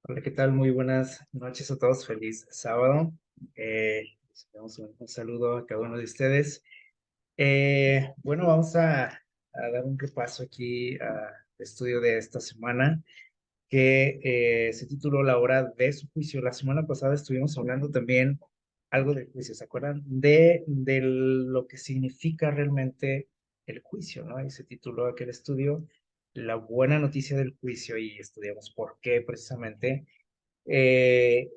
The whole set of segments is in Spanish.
Hola, ¿qué tal? Muy buenas noches a todos. Feliz sábado. Les damos un saludo a cada uno de ustedes. Bueno, vamos a dar un repaso aquí al estudio de esta semana que se tituló La hora de su juicio. La semana pasada estuvimos hablando también algo del juicio, ¿se acuerdan? De lo que significa realmente el juicio, ¿no? Y se tituló aquel estudio La buena noticia del juicio y estudiamos por qué precisamente eh,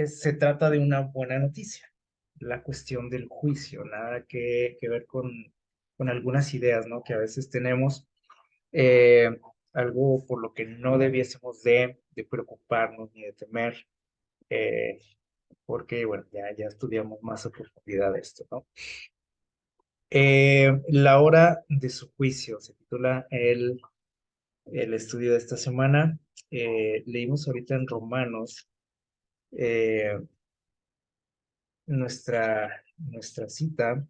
se trata de una buena noticia. La cuestión del juicio, nada que ver con algunas ideas, ¿no? Que a veces tenemos, eh, algo por lo que no debiésemos de preocuparnos ni de temer, eh, porque, bueno, ya estudiamos más a profundidad esto, ¿no? La hora de su juicio se titula el estudio de esta semana. Leímos ahorita en Romanos. eh, nuestra cita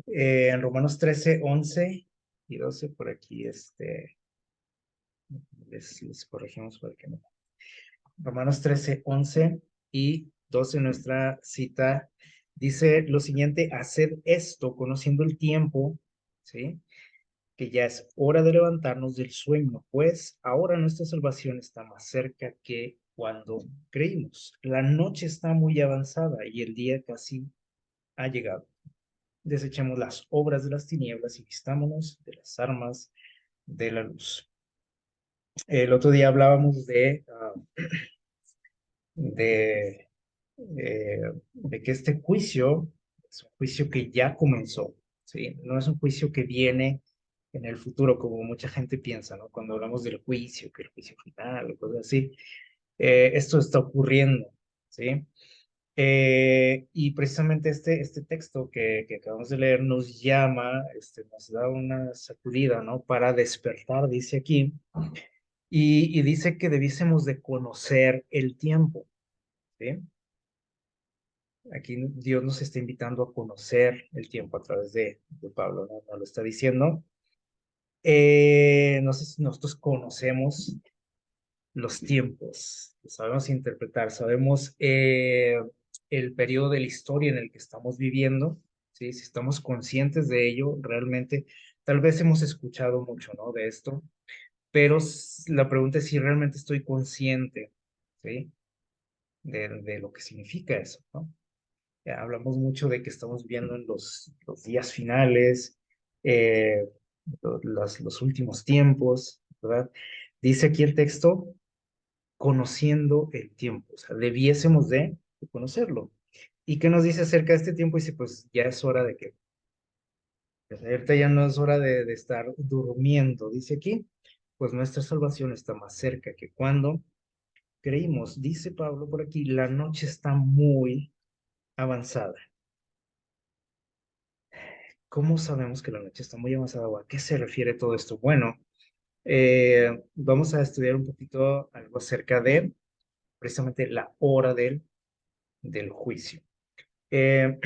en Romanos 13 11 y 12 por aquí, les corregimos para que no. Romanos 13 11 y 12 nuestra cita dice lo siguiente: haced esto conociendo el tiempo, ¿sí? Que ya es hora de levantarnos del sueño, pues ahora nuestra salvación está más cerca que cuando creímos. La noche está muy avanzada y el día casi ha llegado. Desechemos las obras de las tinieblas y vistámonos de las armas de la luz. El otro día hablábamos de, de que este juicio es un juicio que ya comenzó, ¿sí? No es un juicio que viene en el futuro, como mucha gente piensa, ¿no? Cuando hablamos del juicio, que el juicio final o cosas así, esto está ocurriendo, ¿sí? Y precisamente este texto que acabamos de leer nos llama, nos da una sacudida, ¿no? Para despertar, dice aquí, y dice que debiésemos de conocer el tiempo, ¿sí? Aquí Dios nos está invitando a conocer el tiempo a través de Pablo, ¿no? Nos lo está diciendo. No sé si nosotros conocemos los tiempos, sabemos interpretar, sabemos el periodo de la historia en el que estamos viviendo, ¿sí? Si estamos conscientes de ello, realmente, tal vez hemos escuchado mucho, ¿no? De esto, pero la pregunta es si realmente estoy consciente, ¿sí? De lo que significa eso, ¿no? Ya hablamos mucho de que estamos viviendo en los días finales, eh, los últimos tiempos, ¿verdad? Dice aquí el texto conociendo el tiempo, o sea, debiésemos de conocerlo. ¿Y qué nos dice acerca de este tiempo? Dice, pues ya es hora de que, pues, ahorita ya no es hora de estar durmiendo, dice aquí, pues nuestra salvación está más cerca que cuando creímos. Dice Pablo por aquí, la noche está muy avanzada. ¿Cómo sabemos que la noche está muy avanzada o a qué se refiere todo esto? Bueno, vamos a estudiar un poquito algo acerca de precisamente la hora del juicio. Eh,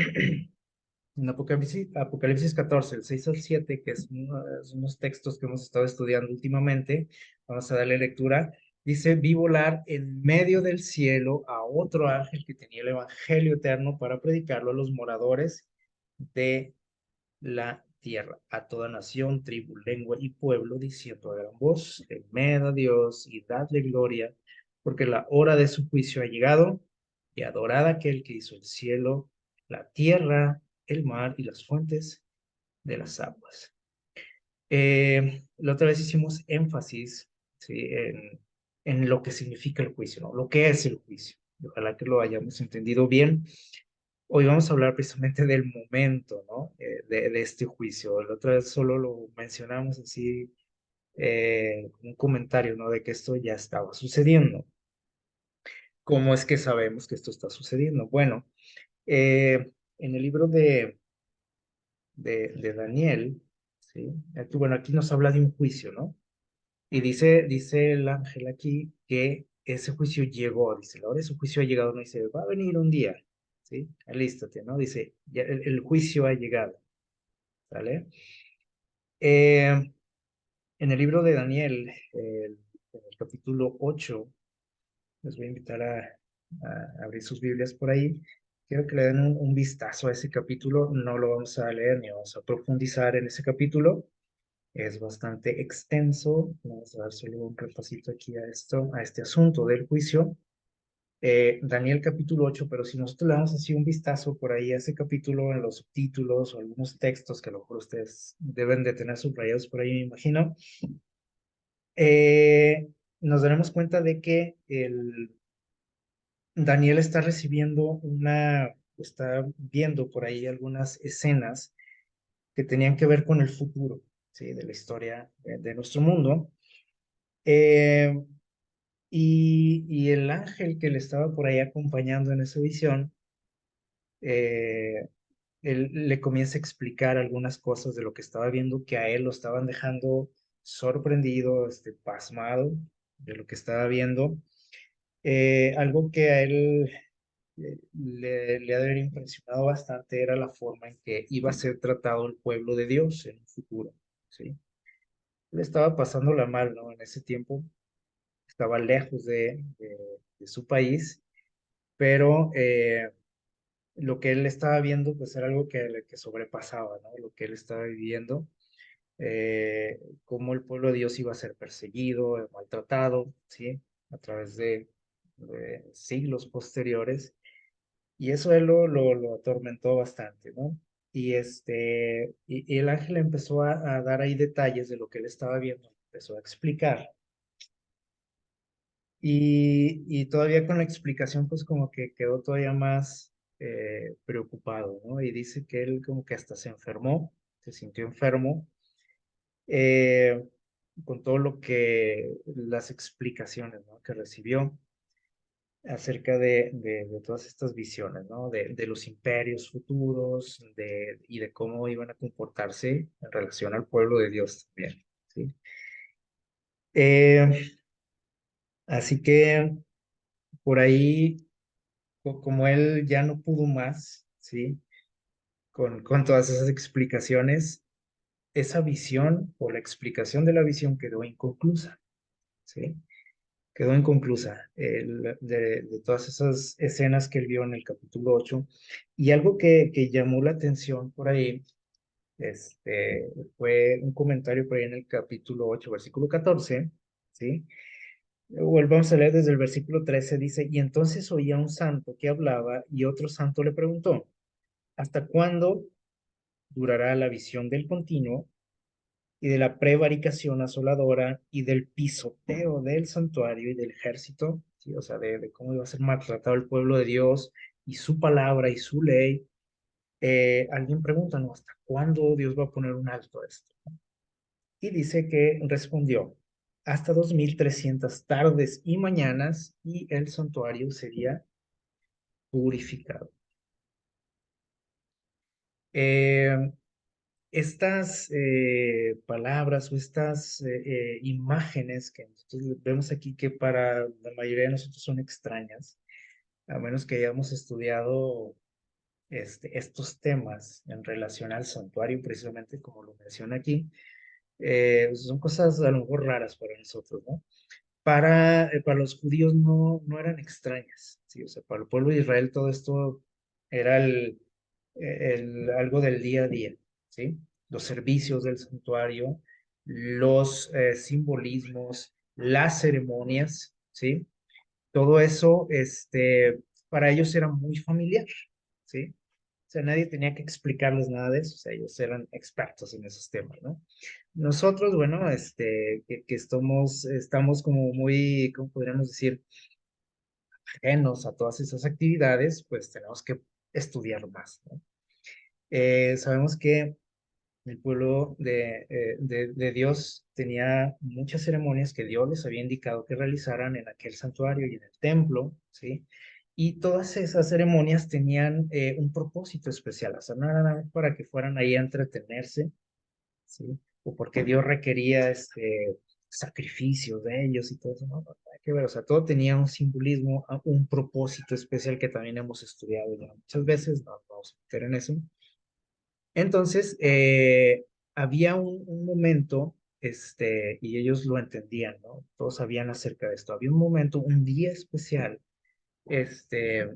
en Apocalipsis 14, el 6 al 7, que es unos textos que hemos estado estudiando últimamente, vamos a darle lectura. Dice, vi volar en medio del cielo a otro ángel que tenía el evangelio eterno para predicarlo a los moradores de la tierra, a toda nación, tribu, lengua y pueblo, diciendo a gran voz, temed a Dios y dadle gloria, porque la hora de su juicio ha llegado, y adorad a aquel que hizo el cielo, la tierra, el mar y las fuentes de las aguas. La otra vez hicimos énfasis, ¿sí? En lo que significa el juicio, ¿no? Lo que es el juicio. Ojalá que lo hayamos entendido bien. Hoy vamos a hablar precisamente del momento, ¿no? De este juicio. La otra vez solo lo mencionamos así, un comentario, ¿no? De que esto ya estaba sucediendo. ¿Cómo es que sabemos que esto está sucediendo? Bueno, en el libro de Daniel, ¿sí? Bueno, aquí nos habla de un juicio, ¿no? Y dice el ángel aquí que ese juicio llegó, dice, la hora de su juicio ha llegado, no dice, va a venir un día, ¿sí? Alístate, ¿no? Dice, ya el juicio ha llegado, ¿sale? En el libro de Daniel, el capítulo 8. Les voy a invitar a abrir sus Biblias por ahí. Quiero que le den un vistazo a ese capítulo. No lo vamos a leer ni vamos a profundizar en ese capítulo. Es bastante extenso. Vamos a dar solo un repasito aquí a esto, a este asunto del juicio. Daniel capítulo 8, pero si nosotros le damos así un vistazo por ahí a ese capítulo en los subtítulos o algunos textos que a lo mejor ustedes deben de tener subrayados por ahí, me imagino, nos daremos cuenta de que Daniel está está viendo por ahí algunas escenas que tenían que ver con el futuro, ¿sí? De la historia de nuestro mundo. Eh, y el ángel que le estaba por ahí acompañando en esa visión, eh, él le comienza a explicar algunas cosas de lo que estaba viendo que a él lo estaban dejando sorprendido, pasmado de lo que estaba viendo. Algo que a él le ha de haber impresionado bastante era la forma en que iba a ser tratado el pueblo de Dios en un futuro, ¿sí? Le estaba pasando la mal, ¿no? En ese tiempo estaba lejos de su país, pero lo que él estaba viendo pues era algo que sobrepasaba, ¿no? Lo que él estaba viviendo, cómo el pueblo de Dios iba a ser perseguido, maltratado, ¿sí? A través de siglos posteriores. Y eso él lo atormentó bastante, ¿no? Y el ángel empezó a dar ahí detalles de lo que él estaba viendo, empezó a explicar. Y todavía con la explicación, pues como que quedó todavía más preocupado, ¿no? Y dice que él como que hasta se enfermó, se sintió enfermo, eh, con todo las explicaciones, ¿no? Que recibió acerca de todas estas visiones, ¿no? De los imperios futuros y de cómo iban a comportarse en relación al pueblo de Dios también, ¿sí? Eh, Así que por ahí, como él ya no pudo más, ¿sí? Con todas esas explicaciones, esa visión o la explicación de la visión quedó inconclusa, ¿sí? Quedó inconclusa de todas esas escenas que él vio en el capítulo 8. Y algo que llamó la atención por ahí, fue un comentario por ahí en el capítulo 8 versículo 14, ¿sí? Volvamos a leer desde el versículo 13, dice, y entonces oía un santo que hablaba y otro santo le preguntó, ¿hasta cuándo durará la visión del continuo y de la prevaricación asoladora y del pisoteo del santuario y del ejército? ¿Sí? O sea, de cómo iba a ser maltratado el pueblo de Dios y su palabra y su ley. Alguien pregunta, ¿no? ¿Hasta cuándo Dios va a poner un alto a esto? Y dice que respondió, hasta 2300 tardes y mañanas y el santuario sería purificado. Eh, estas palabras o estas imágenes que nosotros vemos aquí que para la mayoría de nosotros son extrañas, a menos que hayamos estudiado estos temas en relación al santuario, precisamente como lo menciona aquí, son cosas a lo mejor raras para nosotros, ¿no? Para los judíos no eran extrañas, ¿sí? O sea, para el pueblo de Israel todo esto era algo del día a día, ¿sí? Los servicios del santuario, los simbolismos, las ceremonias, ¿sí? Todo eso, para ellos era muy familiar, ¿sí? O sea, nadie tenía que explicarles nada de eso, o sea, ellos eran expertos en esos temas, ¿no? Nosotros, bueno, que estamos como muy, ¿cómo podríamos decir? Ajenos a todas esas actividades, pues tenemos que estudiar más, ¿no? Sabemos que el pueblo de Dios tenía muchas ceremonias que Dios les había indicado que realizaran en aquel santuario y en el templo, ¿sí? Y todas esas ceremonias tenían un propósito especial, o sea, no era nada más para que fueran ahí a entretenerse, ¿sí? O porque Dios requería sacrificios de ellos y todo eso, no, nada que ver, o sea, todo tenía un simbolismo, un propósito especial que también hemos estudiado ya muchas veces, no vamos a meter en eso. Entonces, había un momento y ellos lo entendían, ¿no? Todos sabían acerca de esto. Había un momento, un día especial, este,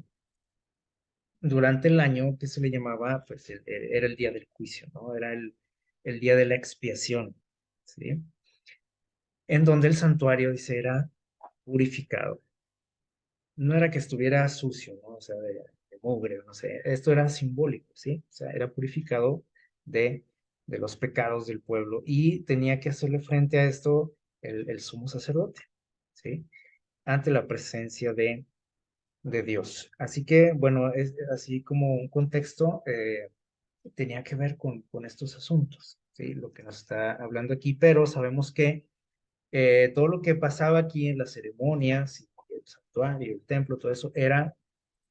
durante el año que se le llamaba, pues era el día del juicio, ¿no? Era el día de la expiación, ¿sí? En donde el santuario, dice, era purificado. No era que estuviera sucio, ¿no? O sea, de mugre, no sé. Esto era simbólico, ¿sí? O sea, era purificado de, de los pecados del pueblo y tenía que hacerle frente a esto el sumo sacerdote, ¿sí? Ante la presencia de Dios. Así que, bueno, es así como un contexto, tenía que ver con estos asuntos, ¿sí? Lo que nos está hablando aquí, pero sabemos que todo lo que pasaba aquí en las ceremonias, y el santuario, el templo, todo eso, era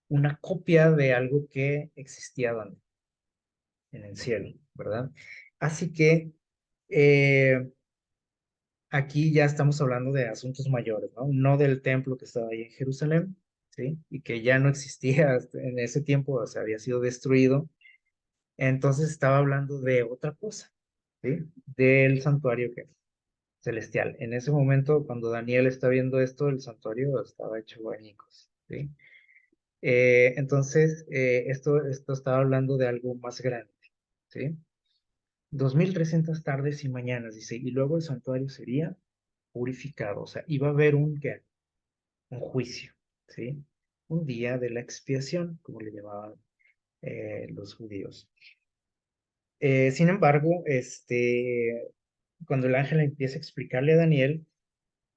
una copia de algo que existía en el cielo, ¿verdad? Así que eh, aquí ya estamos hablando de asuntos mayores, ¿no? No del templo que estaba ahí en Jerusalén, ¿sí? Y que ya no existía en ese tiempo, o sea, había sido destruido. Entonces estaba hablando de otra cosa, ¿sí? Del santuario celestial. En ese momento, cuando Daniel está viendo esto, el santuario estaba hecho añicos, ¿sí? Entonces, esto estaba hablando de algo más grande, ¿sí? 2300 tardes y mañanas, dice, y luego el santuario sería purificado, o sea, iba a haber ¿qué? Un juicio, ¿sí? Un día de la expiación, como le llamaban los judíos. Sin embargo, cuando el ángel empieza a explicarle a Daniel,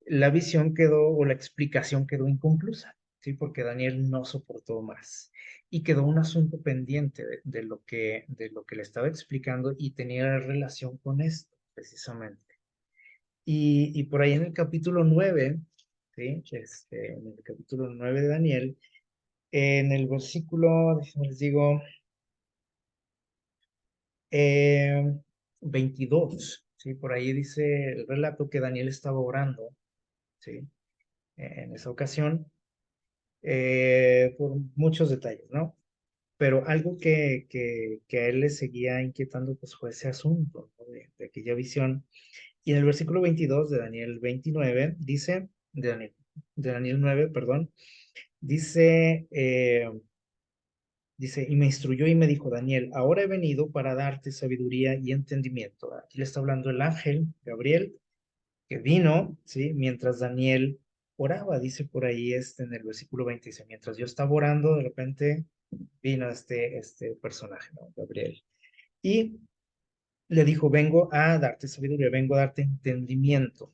la visión quedó o la explicación quedó inconclusa, ¿sí? Porque Daniel no soportó más y quedó un asunto pendiente de lo que le estaba explicando y tenía relación con esto, precisamente. Y por ahí en el capítulo 9, ¿sí? En el capítulo 9 de Daniel, en el versículo, déjenme les digo, eh, 22, ¿sí? Por ahí dice el relato que Daniel estaba orando, ¿sí? En esa ocasión por muchos detalles, ¿no? Pero algo que a él le seguía inquietando, pues fue ese asunto, ¿no? De aquella visión. Y en el versículo 22 de Daniel 29, dice, de Daniel 9, perdón, dice, dice, y me instruyó y me dijo, Daniel, ahora he venido para darte sabiduría y entendimiento. Aquí le está hablando el ángel, Gabriel, que vino, ¿sí? Mientras Daniel oraba, dice por ahí en el versículo 20, dice, mientras yo estaba orando, de repente vino este personaje, ¿no? Gabriel. Y le dijo, vengo a darte sabiduría, vengo a darte entendimiento.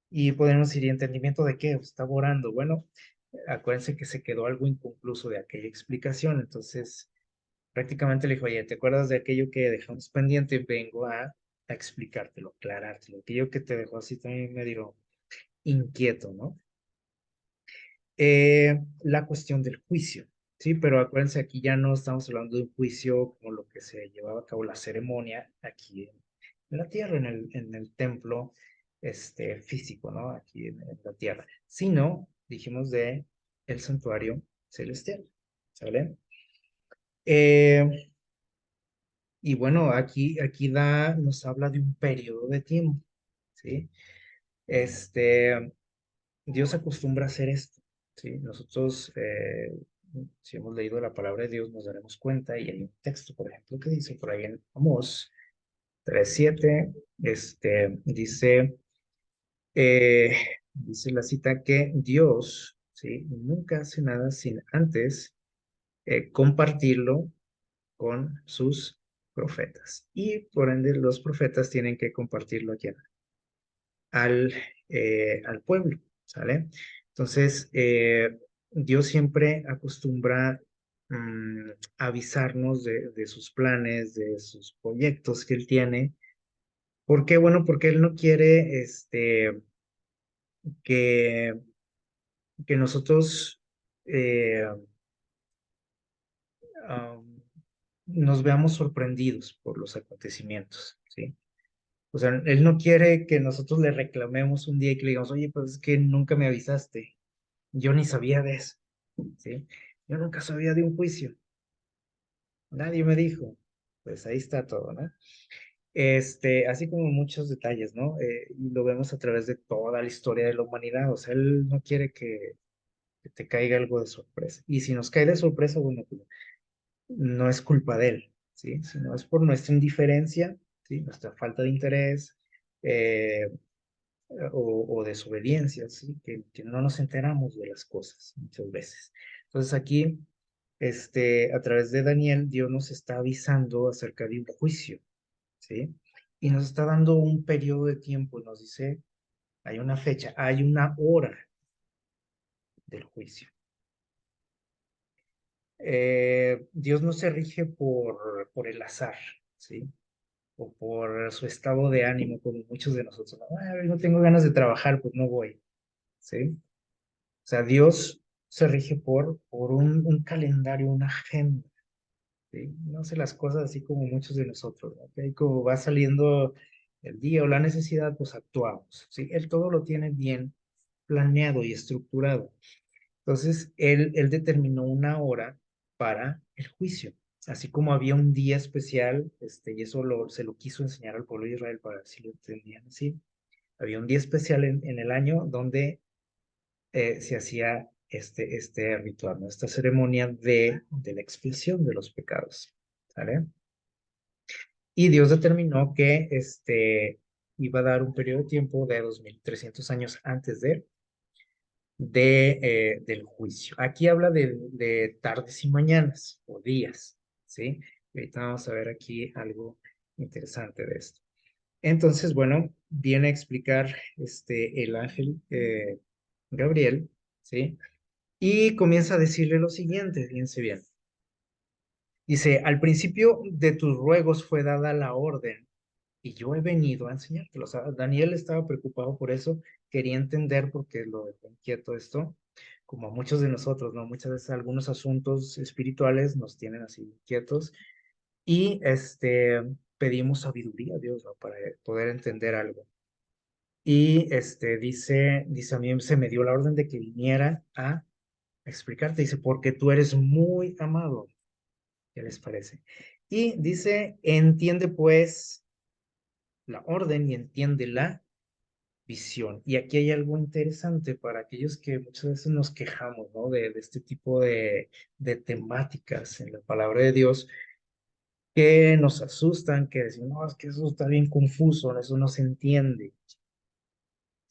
Y podemos decir, ¿y entendimiento de qué? Estaba orando. Bueno, acuérdense que se quedó algo inconcluso de aquella explicación, entonces prácticamente le dijo, oye, ¿te acuerdas de aquello que dejamos pendiente? Vengo a explicártelo, aclarártelo. Aquello que te dejó así también medio inquieto, ¿no? La cuestión del juicio, ¿sí? Pero acuérdense, aquí ya no estamos hablando de un juicio como lo que se llevaba a cabo la ceremonia aquí en la tierra, en el templo físico, ¿no? Aquí en la tierra, sino, dijimos, de el santuario celestial, ¿sale? Eh, y bueno, aquí nos habla de un periodo de tiempo, ¿sí? Este, Dios acostumbra a hacer esto, ¿sí? Nosotros, si hemos leído la palabra de Dios, nos daremos cuenta, y hay un texto, por ejemplo, que dice por ahí en Amós 3:7, dice, eh, dice la cita que Dios, ¿sí? Nunca hace nada sin antes compartirlo con sus profetas. Y por ende, los profetas tienen que compartirlo aquí al pueblo, ¿sale? Entonces, Dios siempre acostumbra avisarnos de sus planes, de sus proyectos que Él tiene. ¿Por qué? Bueno, porque Él no quiere que, que nosotros eh, um, nos veamos sorprendidos por los acontecimientos, ¿sí? O sea, Él no quiere que nosotros le reclamemos un día y que le digamos, oye, pues es que nunca me avisaste. Yo ni sabía de eso, ¿sí? Yo nunca sabía de un juicio. Nadie me dijo. Pues ahí está todo, ¿no? Así como muchos detalles, ¿no? Y lo vemos a través de toda la historia de la humanidad. O sea, él no quiere que te caiga algo de sorpresa. Y si nos cae de sorpresa, bueno, pues no es culpa de él, ¿sí? Sino es por nuestra indiferencia, ¿sí? Nuestra falta de interés eh, o desobediencia, ¿sí? Que no nos enteramos de las cosas muchas veces. Entonces aquí, a través de Daniel, Dios nos está avisando acerca de un juicio, ¿sí? Y nos está dando un periodo de tiempo, nos dice, hay una fecha, hay una hora del juicio. Dios no se rige por el azar, ¿sí? O por su estado de ánimo, como muchos de nosotros. No, "Ay, no tengo ganas de trabajar, pues no voy", ¿sí? O sea, Dios se rige por un calendario, una agenda, ¿sí? No hace las cosas así como muchos de nosotros, ¿no? Que ahí como va saliendo el día o la necesidad, pues actuamos, ¿sí? Él todo lo tiene bien planeado y estructurado. Entonces, él determinó una hora para el juicio, así como había un día especial, y eso se lo quiso enseñar al pueblo de Israel para que si lo entendían así. Había un día especial en el año donde se hacía este ritual, ¿no? Esta ceremonia de la expiación de los pecados, ¿sale? Y Dios determinó que iba a dar un periodo de tiempo de 2300 años antes del juicio. Aquí habla de tardes y mañanas o días, ¿sí? Y ahorita vamos a ver aquí algo interesante de esto. Entonces, bueno, viene a explicar el ángel Gabriel, ¿sí? Y comienza a decirle lo siguiente, fíjense bien. Dice, al principio de tus ruegos fue dada la orden y yo he venido a enseñártelo. O sea, Daniel estaba preocupado por eso, quería entender por qué lo dejó inquieto esto, como a muchos de nosotros, ¿no? Muchas veces algunos asuntos espirituales nos tienen así inquietos y pedimos sabiduría a Dios, ¿no? Para poder entender algo. Y dice, a mí se me dio la orden de que viniera a explicarte, dice, porque tú eres muy amado. ¿Qué les parece? Y dice, entiende pues la orden y entiende la visión. Y aquí hay algo interesante para aquellos que muchas veces nos quejamos, ¿no? De este tipo de temáticas en la palabra de Dios que nos asustan, que decimos, no, es que eso está bien confuso, eso no se entiende,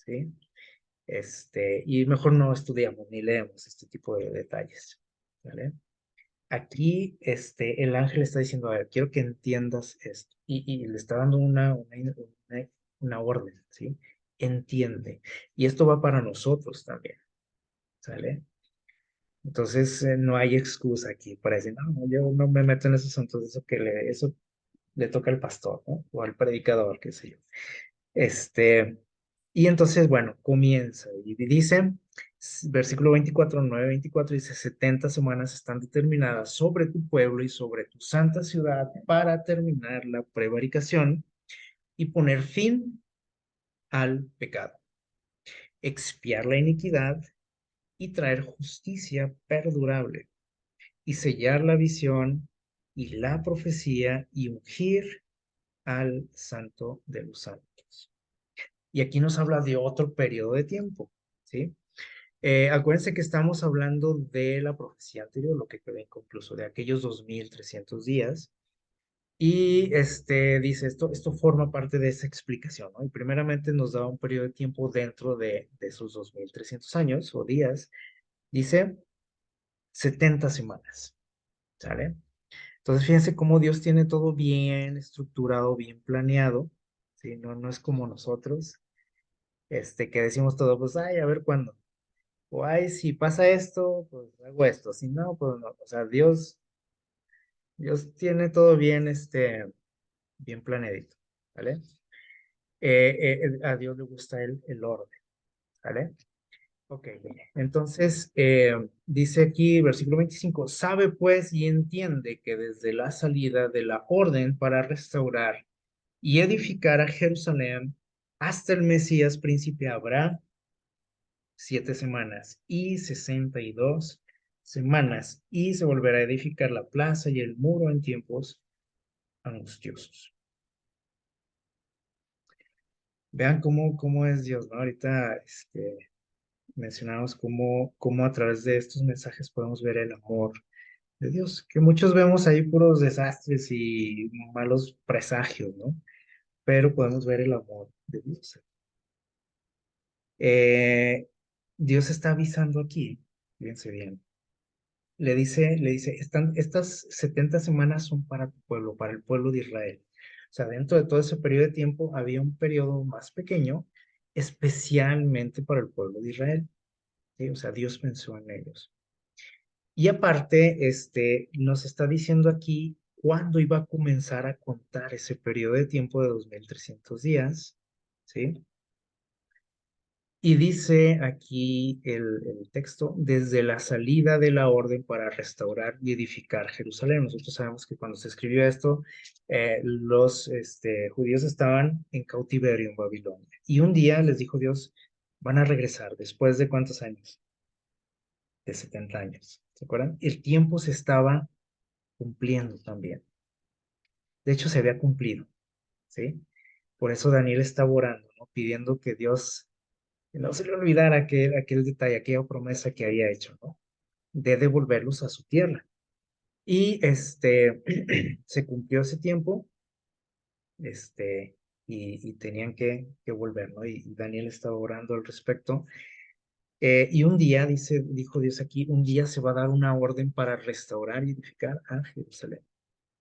¿sí? Y mejor no estudiamos ni leemos este tipo de detalles, ¿vale? Aquí, el ángel está diciendo, a ver, quiero que entiendas esto, y le está dando una orden, ¿sí? Entiende. Y esto va para nosotros también, ¿sale? Entonces, no hay excusa aquí para decir, no, yo no me meto en esos asuntos, eso le toca al pastor, ¿no? O al predicador, qué sé yo. Este, y entonces, bueno, comienza y dice, versículo 24, 9, 24, dice, 70 semanas están determinadas sobre tu pueblo y sobre tu santa ciudad para terminar la prevaricación y poner fin al pecado, expiar la iniquidad y traer justicia perdurable y sellar la visión y la profecía y ungir al santo de los santos. Y aquí nos habla de otro periodo de tiempo, ¿sí? Acuérdense que estamos hablando de la profecía anterior, lo que quedó inconcluso, de aquellos 2300 días. Y dice esto forma parte de esa explicación, ¿no? Y primeramente nos da un periodo de tiempo dentro de esos 2300 años o días. Dice 70 semanas, ¿sale? Entonces fíjense cómo Dios tiene todo bien estructurado, bien planeado, ¿sí? No es como nosotros, que decimos todo, pues, ay, a ver cuándo. O ay, si pasa esto, pues hago esto. Si no, pues no. O sea, Dios tiene todo bien, bien planeadito, ¿vale? A Dios le gusta el orden, ¿vale? Ok, entonces dice aquí, versículo 25, sabe pues y entiende que desde la salida de la orden para restaurar y edificar a Jerusalén hasta el Mesías príncipe habrá 7 semanas y 62 semanas, y se volverá a edificar la plaza y el muro en tiempos angustiosos. Vean cómo es Dios, ¿no? Ahorita mencionamos cómo a través de estos mensajes podemos ver el amor de Dios, que muchos vemos ahí puros desastres y malos presagios, ¿no? Pero podemos ver el amor de Dios. Eh, Dios está avisando aquí, fíjense bien. Le dice, estas 70 semanas son para tu pueblo, para el pueblo de Israel. O sea, dentro de todo ese periodo de tiempo había un periodo más pequeño, especialmente para el pueblo de Israel. ¿Sí? O sea, Dios pensó en ellos. Y aparte, nos está diciendo aquí cuándo iba a comenzar a contar ese periodo de tiempo de 2300 días, ¿sí? Y dice aquí el texto, desde la salida de la orden para restaurar y edificar Jerusalén. Nosotros sabemos que cuando se escribió esto, los judíos estaban en cautiverio en Babilonia. Y un día les dijo Dios, van a regresar, ¿después de cuántos años? De 70 años. ¿Se acuerdan? El tiempo se estaba cumpliendo también. De hecho, se había cumplido, ¿sí? Por eso Daniel estaba orando, ¿no? Pidiendo que Dios no se le olvidara aquel detalle, aquella promesa que había hecho, ¿no? De devolverlos a su tierra. Y se cumplió ese tiempo, este, y tenían que volver, ¿no? Y Daniel estaba orando al respecto. Y un día, dijo Dios aquí, un día se va a dar una orden para restaurar y edificar a Jerusalén.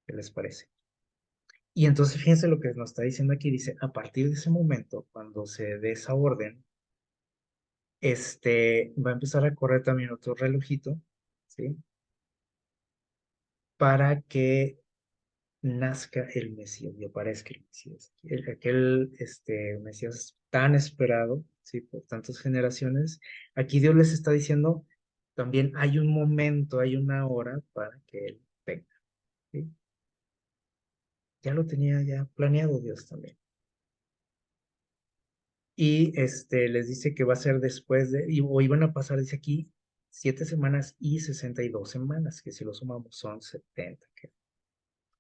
¿Qué les parece? Y entonces fíjense lo que nos está diciendo aquí, dice, a partir de ese momento, cuando se dé esa orden, va a empezar a correr también otro relojito, ¿sí? Para que nazca el Mesías y aparezca el Mesías. Aquel Mesías tan esperado, ¿sí? Por tantas generaciones. Aquí Dios les está diciendo, también hay un momento, hay una hora para que Él venga, ¿sí? Ya lo tenía ya planeado Dios también. Y les dice que va a ser después o iban a pasar, dice aquí, 7 semanas y 62 semanas, que si lo sumamos son 70,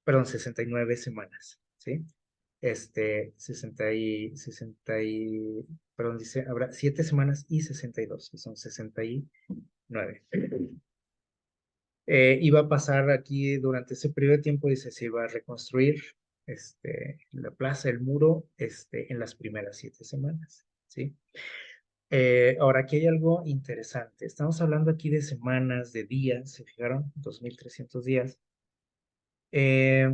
perdón, 69 semanas, ¿sí? 60 y, perdón, dice, habrá 7 semanas y 62, que son 69. Iba a pasar aquí durante ese periodo de tiempo, dice, se iba a reconstruir la plaza, el muro, en las primeras 7 semanas, ¿sí? Ahora, aquí hay algo interesante. Estamos hablando aquí de semanas, de días, ¿se fijaron? 2300 días. Eh,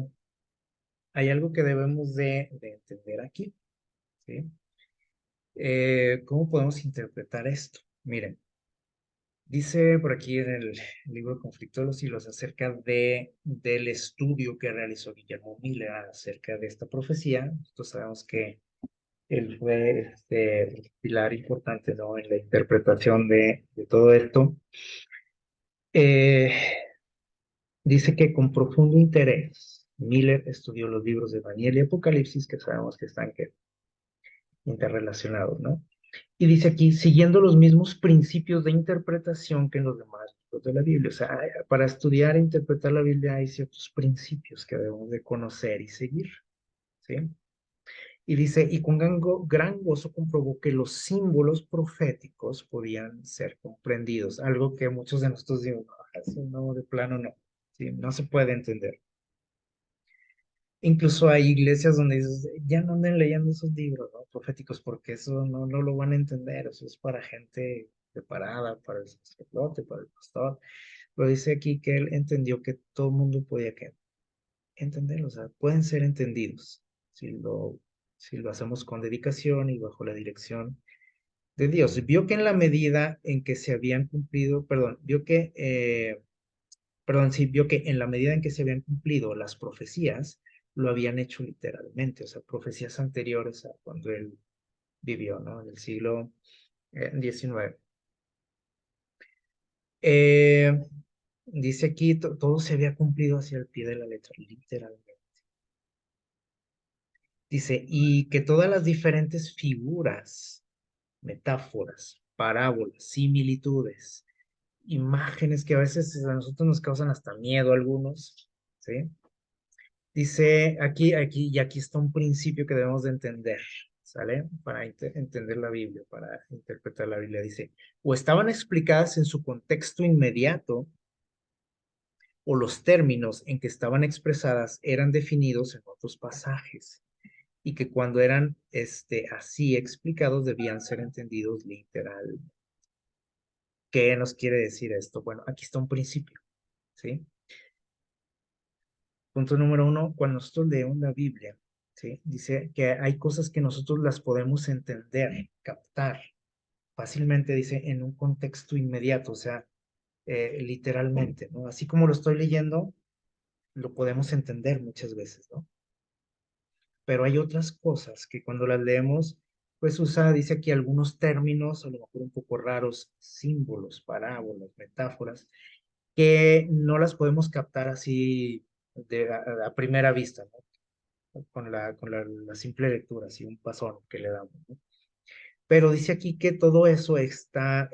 Hay algo que debemos de entender aquí, ¿sí? ¿Cómo podemos interpretar esto? Miren, dice por aquí en el libro Conflicto de los Siglos acerca del estudio que realizó Guillermo Miller acerca de esta profecía. Nosotros sabemos que él fue el pilar importante, ¿no? En la interpretación de todo esto. Eh, Dice que con profundo interés, Miller estudió los libros de Daniel y Apocalipsis, que sabemos que están interrelacionados, ¿no? Y dice aquí, siguiendo los mismos principios de interpretación que en los demás libros de la Biblia. O sea, para estudiar e interpretar la Biblia hay ciertos principios que debemos de conocer y seguir, ¿sí? Y dice, y con gran gozo comprobó que los símbolos proféticos podían ser comprendidos, algo que muchos de nosotros decimos, "Ah, eso no, de plano no, ¿sí? No se puede entender. Incluso hay iglesias donde dices, ya no anden leyendo esos libros, ¿no? Proféticos, porque eso no lo van a entender, eso es para gente preparada, para el sacerdote, para el pastor. Pero dice aquí que él entendió que todo el mundo podía entender, o sea, pueden ser entendidos si lo hacemos con dedicación y bajo la dirección de Dios. Vio que en la medida en que se habían cumplido, perdón, sí, vio que en la medida en que se habían cumplido las profecías, lo habían hecho literalmente, o sea, profecías anteriores a cuando él vivió, ¿no? En el siglo XIX. Eh, Dice aquí, todo se había cumplido hacia el pie de la letra, literalmente. Dice, y que todas las diferentes figuras, metáforas, parábolas, similitudes, imágenes que a veces a nosotros nos causan hasta miedo algunos, ¿sí? Dice aquí, y aquí está un principio que debemos de entender, ¿sale? Para entender la Biblia, para interpretar la Biblia. Dice, o estaban explicadas en su contexto inmediato, o los términos en que estaban expresadas eran definidos en otros pasajes, y que cuando eran así explicados debían ser entendidos literal. ¿Qué nos quiere decir esto? Bueno, aquí está un principio, ¿sí? Punto número uno, cuando nosotros leemos la Biblia, ¿sí? Dice que hay cosas que nosotros las podemos entender, captar fácilmente, dice, en un contexto inmediato, o sea, literalmente, ¿no? Así como lo estoy leyendo, lo podemos entender muchas veces, ¿no? Pero hay otras cosas que cuando las leemos, pues usa, dice aquí algunos términos, a lo mejor un poco raros, símbolos, parábolas, metáforas, que no las podemos captar así a primera vista, ¿no? Con la simple lectura, así un pasón que le damos, ¿no? Pero dice aquí que todo eso está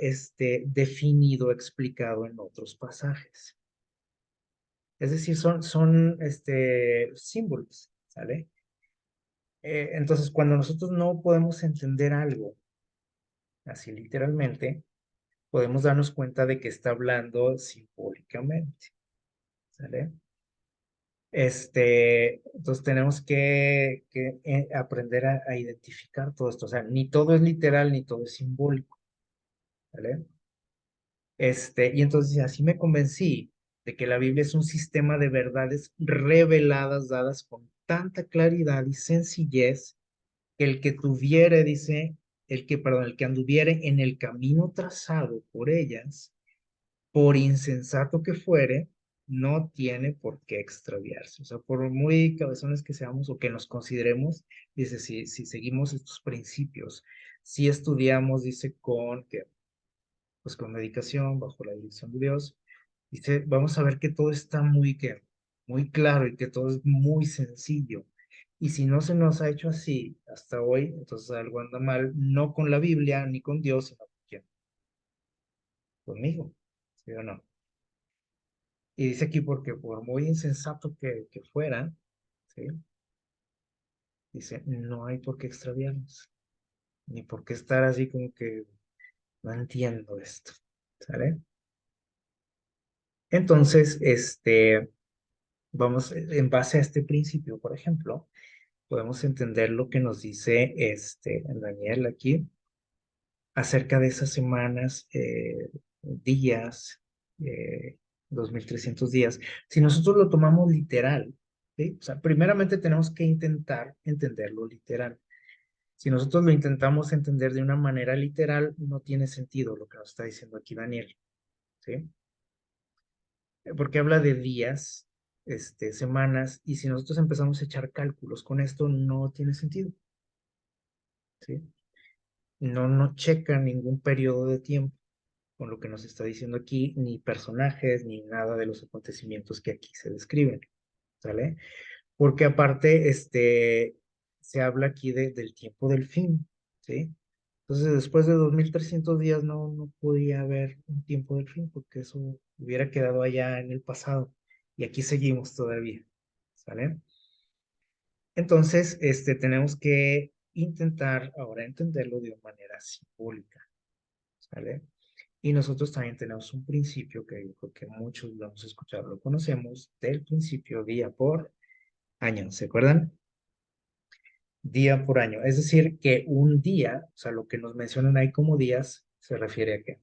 definido, explicado en otros pasajes. Es decir, son símbolos, ¿sale? Entonces, cuando nosotros no podemos entender algo, así literalmente, podemos darnos cuenta de que está hablando simbólicamente, ¿sale? Entonces tenemos que aprender a identificar todo esto. O sea, ni todo es literal, ni todo es simbólico, ¿vale? Y entonces así me convencí de que la Biblia es un sistema de verdades reveladas, dadas con tanta claridad y sencillez, que el que tuviere, dice, el que anduviere en el camino trazado por ellas, por insensato que fuere, no tiene por qué extraviarse. O sea, por muy cabezones que seamos o que nos consideremos, dice, si seguimos estos principios, si estudiamos, dice, pues con dedicación, bajo la dirección de Dios, dice, vamos a ver que todo está muy claro y que todo es muy sencillo. Y si no se nos ha hecho así hasta hoy, entonces algo anda mal, no con la Biblia ni con Dios, sino con quién, conmigo, ¿sí o no? Y dice aquí, porque por muy insensato que fuera, ¿sí? Dice, no hay por qué extraviarnos, ni por qué estar así como que no entiendo esto, ¿sale? Entonces, vamos, en base a este principio, por ejemplo, podemos entender lo que nos dice Daniel aquí acerca de esas semanas, días, eh, 2300 días. Si nosotros lo tomamos literal, ¿sí? O sea, primeramente tenemos que intentar entenderlo literal. Si nosotros lo intentamos entender de una manera literal, no tiene sentido lo que nos está diciendo aquí Daniel, ¿sí? Porque habla de días, semanas, y si nosotros empezamos a echar cálculos con esto, no tiene sentido, ¿sí? No checa ningún periodo de tiempo con lo que nos está diciendo aquí, ni personajes, ni nada de los acontecimientos que aquí se describen, ¿sale? Porque aparte, se habla aquí del tiempo del fin, ¿sí? Entonces, después de 2300 días no podía haber un tiempo del fin, porque eso hubiera quedado allá en el pasado, y aquí seguimos todavía, ¿sale? Entonces, tenemos que intentar ahora entenderlo de una manera simbólica, ¿sale? Y nosotros también tenemos un principio que yo creo que muchos lo hemos escuchado, lo conocemos, del principio día por año, ¿se acuerdan? Día por año. Es decir, que un día, o sea, lo que nos mencionan ahí como días, se refiere a qué?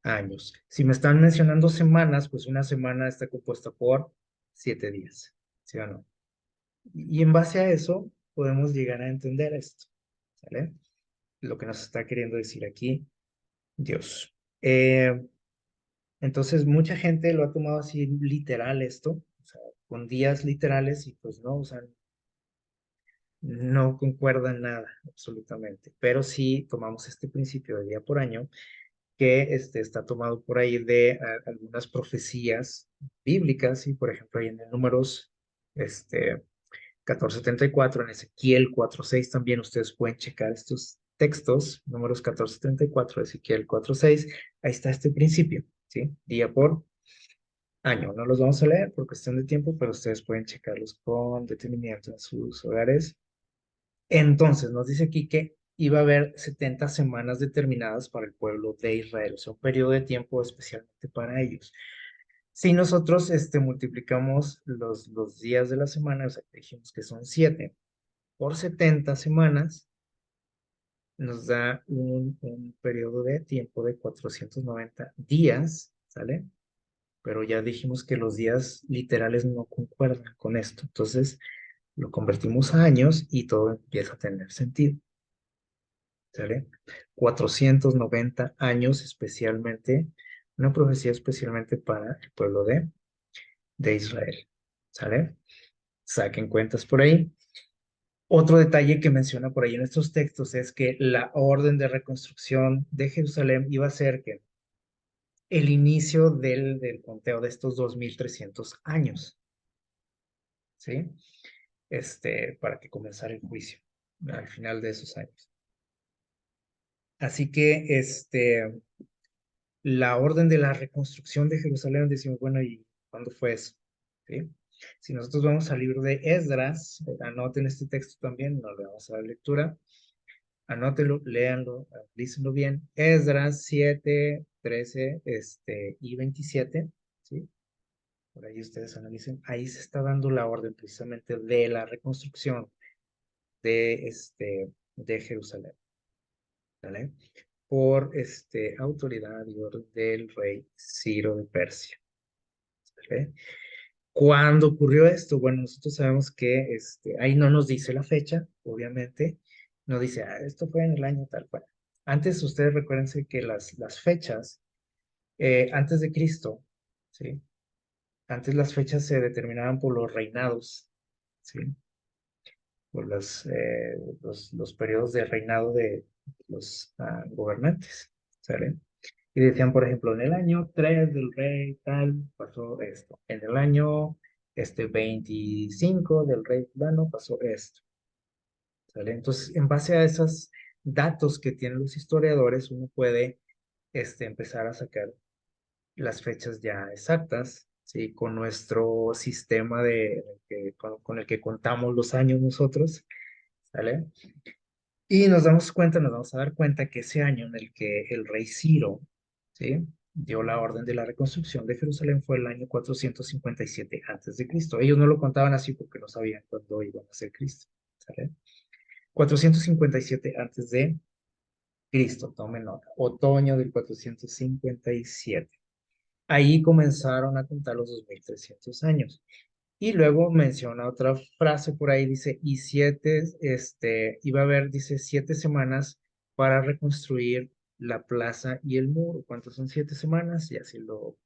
Años. Si me están mencionando semanas, pues una semana está compuesta por 7 días, ¿sí o no? Y en base a eso podemos llegar a entender esto, ¿sale? Lo que nos está queriendo decir aquí Dios. Entonces, mucha gente lo ha tomado así literal esto, o sea, con días literales y pues no, o sea, no concuerda en nada, absolutamente. Pero sí tomamos este principio de día por año, que está tomado por ahí de algunas profecías bíblicas, y por ejemplo, ahí en el Números 14:34, en Ezequiel 4:6 también ustedes pueden checar estos textos, Números 14:34, Ezequiel 4:6, ahí está este principio, ¿sí? Día por año. No los vamos a leer por cuestión de tiempo, pero ustedes pueden checarlos con detenimiento en sus hogares. Entonces, nos dice aquí que iba a haber 70 semanas determinadas para el pueblo de Israel, o sea, un periodo de tiempo especialmente para ellos. Si nosotros multiplicamos los días de la semana, o sea, dijimos que son 7 por 70 semanas, nos da un periodo de tiempo de 490 días, ¿sale? Pero ya dijimos que los días literales no concuerdan con esto. Entonces, lo convertimos a años y todo empieza a tener sentido, ¿sale? 490 años especialmente, una profecía especialmente para el pueblo de Israel, ¿sale? Saquen cuentas por ahí. Otro detalle que menciona por ahí en estos textos es que la orden de reconstrucción de Jerusalén iba a ser que el inicio del conteo de estos 2300 años, ¿sí? Para que comenzara el juicio al final de esos años. Así que la orden de la reconstrucción de Jerusalén, decimos, bueno, ¿y cuándo fue eso? ¿Sí? Si nosotros vamos al libro de Esdras, anoten este texto también, no le vamos a dar lectura, anótenlo, léanlo, lícenlo bien. Esdras 7, 13 y 27, ¿sí? Por ahí ustedes analicen, ahí se está dando la orden precisamente de la reconstrucción de Jerusalén, ¿vale? Por autoridad y orden del rey Ciro de Persia, ¿vale? ¿Cuándo ocurrió esto? Bueno, nosotros sabemos que ahí no nos dice la fecha, obviamente, no dice, esto fue en el año tal cual. Antes, ustedes recuérdense que las fechas, antes de Cristo, ¿sí? Antes las fechas se determinaban por los reinados, ¿sí? Por los periodos de reinado de los gobernantes, ¿sale? Y decían, por ejemplo, en el año 3 del rey tal pasó esto. En el año 25 del rey fulano pasó esto. ¿Sale? Entonces, en base a esos datos que tienen los historiadores, uno puede empezar a sacar las fechas ya exactas, ¿sí? Con nuestro sistema con el que contamos los años nosotros, ¿sale? Y nos vamos a dar cuenta que ese año en el que el rey Ciro, ¿sí? Dio la orden de la reconstrucción de Jerusalén fue el año 457 antes de Cristo. Ellos no lo contaban así porque no sabían cuándo iban a ser Cristo, ¿sale? 457 antes de Cristo, tomen nota. Otoño del 457. Ahí comenzaron a contar los 2300 años. Y luego menciona otra frase por ahí, dice, y iba a haber, dice, 7 semanas para reconstruir la plaza y el muro. ¿Cuántos son 7 semanas? Y así lo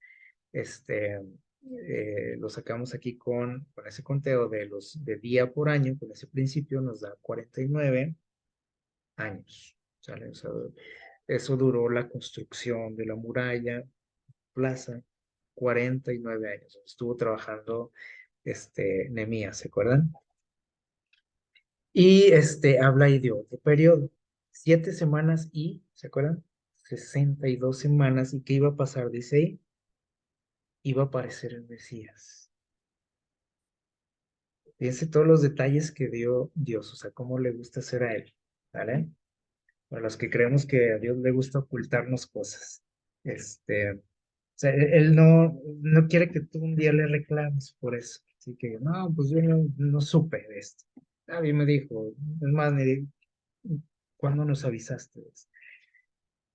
sacamos aquí con ese conteo de día por año, con ese principio nos da 49 años. ¿Sale? O sea, eso duró la construcción de la muralla, plaza, 49 años. Estuvo trabajando Nehemías, ¿se acuerdan? Y habla ahí de otro periodo, 7 semanas y, ¿se acuerdan? 62 semanas. ¿Y qué iba a pasar? Dice ahí, iba a aparecer el Mesías. Fíjense todos los detalles que dio Dios, o sea, cómo le gusta hacer a él, ¿vale? Para los que creemos que a Dios le gusta ocultarnos cosas. O sea, él no quiere que tú un día le reclames por eso. Así que, no, pues yo no supe de esto. Nadie me dijo, es más, ¿cuándo nos avisaste de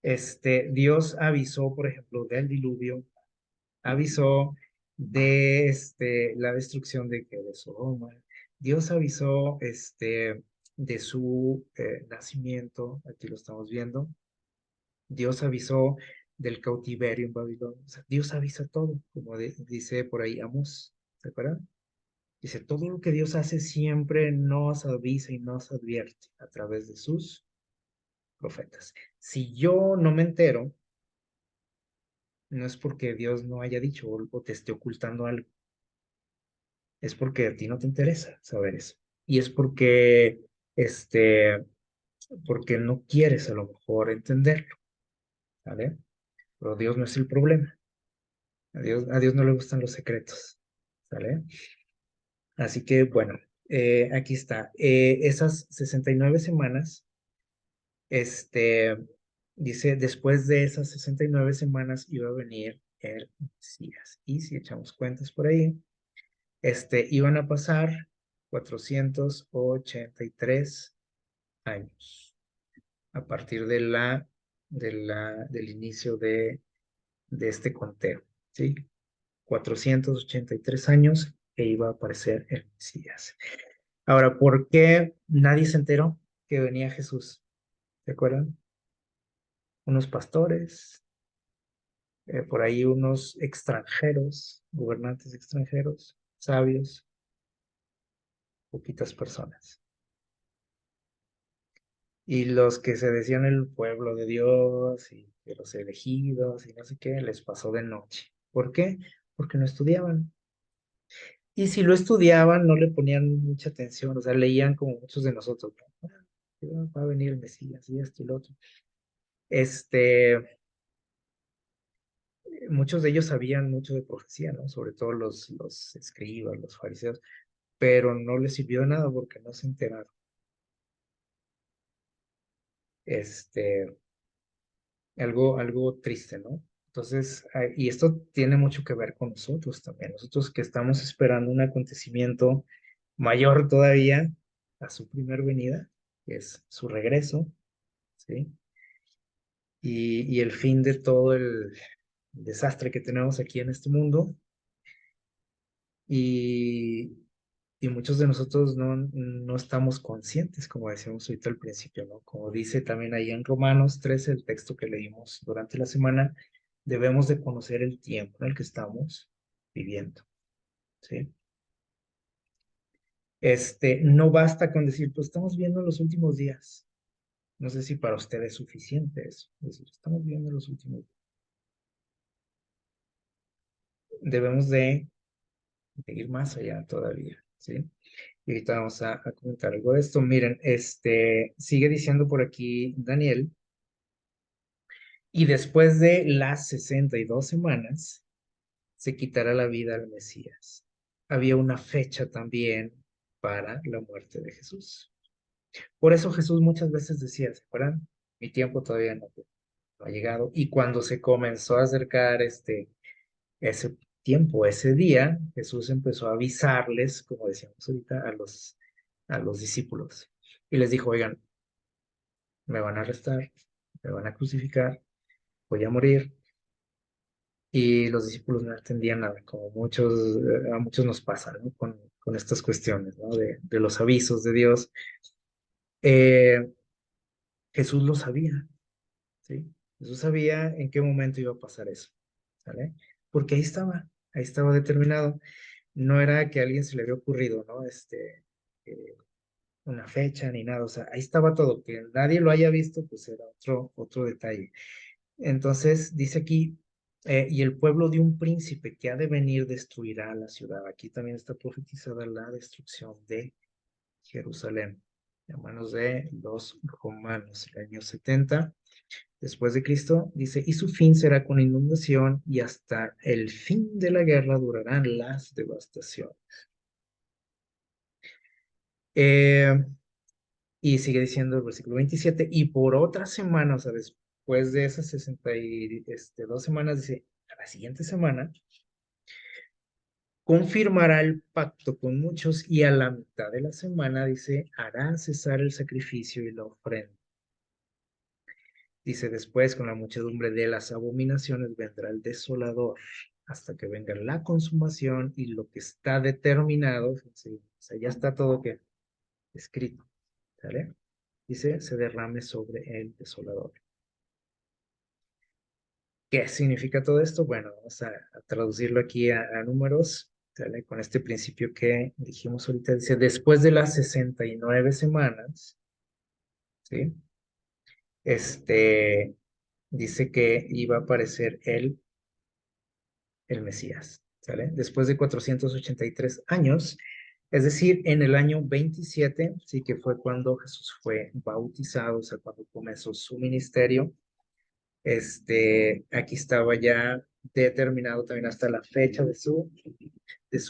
esto? Dios avisó, por ejemplo, del diluvio, avisó de la destrucción de Sodoma. Dios avisó de su nacimiento, aquí lo estamos viendo. Dios avisó del cautiverio en Babilonia. O sea, Dios avisa todo, como dice por ahí Amos, ¿se acuerdan? Dice, todo lo que Dios hace siempre nos avisa y nos advierte a través de sus profetas. Si yo no me entero, no es porque Dios no haya dicho o te esté ocultando algo, es porque a ti no te interesa saber eso. Y es este, porque no quieres a lo mejor entenderlo, ¿vale? Pero Dios no es el problema. A Dios no le gustan los secretos, ¿sale? Así que, bueno, Aquí está. Esas 69 semanas, este, dice, después de esas 69 semanas iba a venir el Mesías. Y si echamos cuentas por ahí, iban a pasar 483 años a partir del inicio de este conteo, ¿sí? 483 años e iba a aparecer el Mesías. Ahora, ¿por qué nadie se enteró que venía Jesús? ¿Se acuerdan? Unos pastores, por ahí unos extranjeros, gobernantes extranjeros, sabios, poquitas personas. Y los que se decían el pueblo de Dios y de los elegidos y no sé qué, les pasó de noche. ¿Por qué? Porque no estudiaban. Y si lo estudiaban, no le ponían mucha atención, o sea, leían como muchos de nosotros, ¿no? Va a venir el Mesías y esto y lo otro. Este, Muchos de ellos sabían mucho de profecía, ¿no? Sobre todo los escribas, los fariseos, pero no les sirvió de nada porque no se enteraron. Este, algo triste, ¿no? Entonces, y esto tiene mucho que ver con nosotros también, nosotros que estamos esperando un acontecimiento mayor todavía a su primer venida, que es su regreso, ¿sí? Y el fin de todo el desastre que tenemos aquí en este mundo. Y, y muchos de nosotros no estamos conscientes, como decíamos ahorita al principio, ¿no? Como dice también ahí en Romanos 13, el texto que leímos durante la semana, debemos de conocer el tiempo en el que estamos viviendo, ¿sí? No basta con decir, pues estamos viendo los últimos días. No sé si para usted es suficiente eso. Decir, estamos viendo los últimos días. Debemos de ir más allá todavía, ¿sí? Y ahorita vamos a comentar algo de esto. Miren, sigue diciendo por aquí Daniel, y después de las 62 semanas se quitará la vida al Mesías. Había una fecha también para la muerte de Jesús. Por eso Jesús muchas veces decía, ¿se acuerdan? Mi tiempo todavía no ha llegado. Y cuando se comenzó a acercar ese tiempo, ese día, Jesús empezó a avisarles, como decíamos ahorita, a los discípulos. Y les dijo, oigan, me van a arrestar, me van a crucificar, voy a morir. Y los discípulos no entendían nada, como a muchos nos pasa, ¿no? Con estas cuestiones, ¿no? De los avisos de Dios. Eh, Jesús lo sabía, ¿sí? Jesús sabía en qué momento iba a pasar eso, ¿sale? Porque ahí estaba determinado. No era que a alguien se le había ocurrido, ¿no? Eh, una fecha ni nada, o sea, ahí estaba todo, que nadie lo haya visto, pues era otro detalle. Entonces, dice aquí, y el pueblo de un príncipe que ha de venir destruirá la ciudad. Aquí también está profetizada la destrucción de Jerusalén, a manos de los romanos, el año 70 después de Cristo, dice, y su fin será con inundación y hasta el fin de la guerra durarán las devastaciones. Eh, y sigue diciendo el versículo 27, y por otra semana, o sea, después de esas 62 semanas, dice, a la siguiente semana, confirmará el pacto con muchos y a la mitad de la semana, dice, hará cesar el sacrificio y la ofrenda. Dice, después con la muchedumbre de las abominaciones vendrá el desolador hasta que venga la consumación y lo que está determinado, fíjense, o sea, ya está todo que escrito, ¿sale? Dice, se derrame sobre el desolador. ¿Qué significa todo esto? Bueno, vamos a traducirlo aquí a números, ¿sale? Con este principio que dijimos ahorita, dice, después de las 69 semanas, ¿sí? Este, dice que iba a aparecer el Mesías, ¿sale? Después de 483 años, es decir, en el año 27, sí que fue cuando Jesús fue bautizado, o sea, cuando comenzó su ministerio. Aquí estaba ya determinado también hasta la fecha de su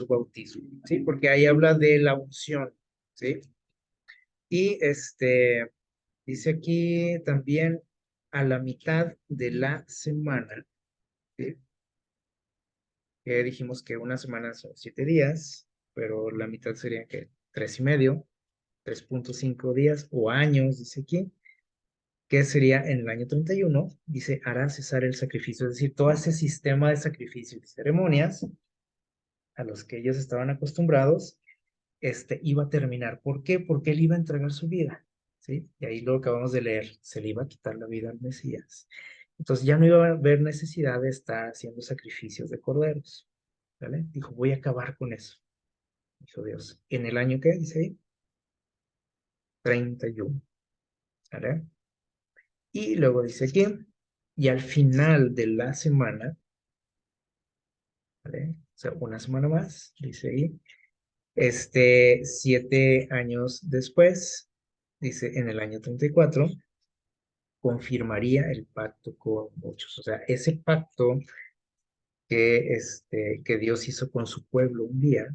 bautismo, ¿sí? Porque ahí habla de la unción, ¿sí? Y dice aquí también a la mitad de la semana, ¿sí? Que dijimos que una semana son 7 días, pero la mitad sería que 3 y medio, 3,5 días o años, dice aquí, que sería en el año 31, dice, hará cesar el sacrificio, es decir, todo ese sistema de sacrificios y ceremonias a los que ellos estaban acostumbrados, iba a terminar. ¿Por qué? Porque él iba a entregar su vida, ¿sí? Y ahí lo acabamos de leer, se le iba a quitar la vida al Mesías. Entonces ya no iba a haber necesidad de estar haciendo sacrificios de corderos, ¿vale? Dijo, voy a acabar con eso, dijo Dios. ¿En el año qué? Dice ahí, 31, ¿vale? Y luego dice aquí, y al final de la semana, ¿vale? O sea, una semana más, dice ahí, 7 años después, dice en el año 34, confirmaría el pacto con muchos. O sea, ese pacto que Dios hizo con su pueblo un día,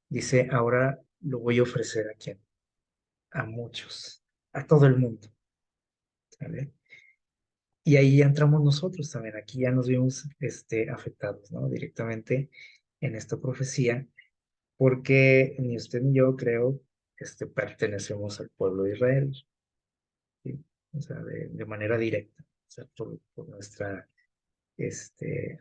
dice, ahora lo voy a ofrecer a quién, a muchos, a todo el mundo, ¿vale? Y ahí ya entramos nosotros también, aquí ya nos vimos afectados, ¿no? Directamente en esta profecía, porque ni usted ni yo creo, pertenecemos al pueblo de Israel, ¿sí? O sea, de manera directa, o sea, por nuestra, este,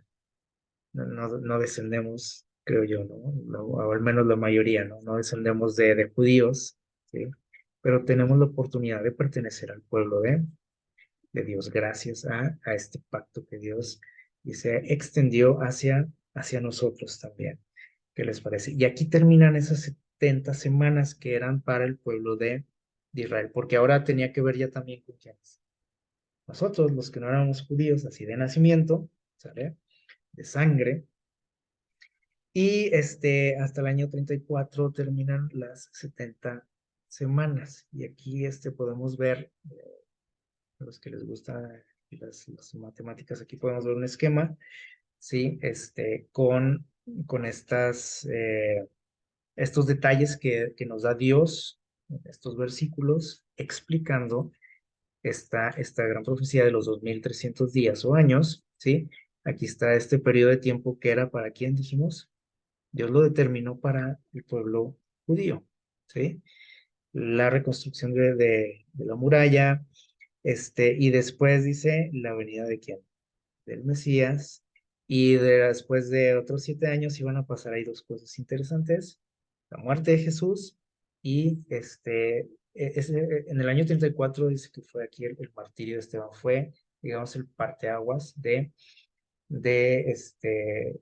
no descendemos, creo yo, ¿no? O al menos la mayoría, ¿no? No descendemos de judíos, ¿sí? Pero tenemos la oportunidad de pertenecer al pueblo de Dios gracias a este pacto que Dios y se extendió hacia nosotros también. ¿Qué les parece? Y aquí terminan esas 70 semanas que eran para el pueblo de Israel, porque ahora tenía que ver ya también con quiénes. Nosotros, los que no éramos judíos, así de nacimiento, ¿sale? De sangre. Y hasta el año 34 terminan las 70 semanas. Y aquí podemos ver a los que les gustan las matemáticas, aquí podemos ver un esquema, ¿sí? Con estos detalles que nos da Dios, estos versículos, explicando esta gran profecía de los 2300 días o años, ¿sí? Aquí está este periodo de tiempo que era para quién, dijimos. Dios lo determinó para el pueblo judío, ¿sí? La reconstrucción de la muralla, y después dice la venida de quién, del Mesías, y después de otros 7 años iban a pasar ahí dos cosas interesantes, la muerte de Jesús y en el año 34 dice que fue aquí el martirio de Esteban, fue, digamos, el parteaguas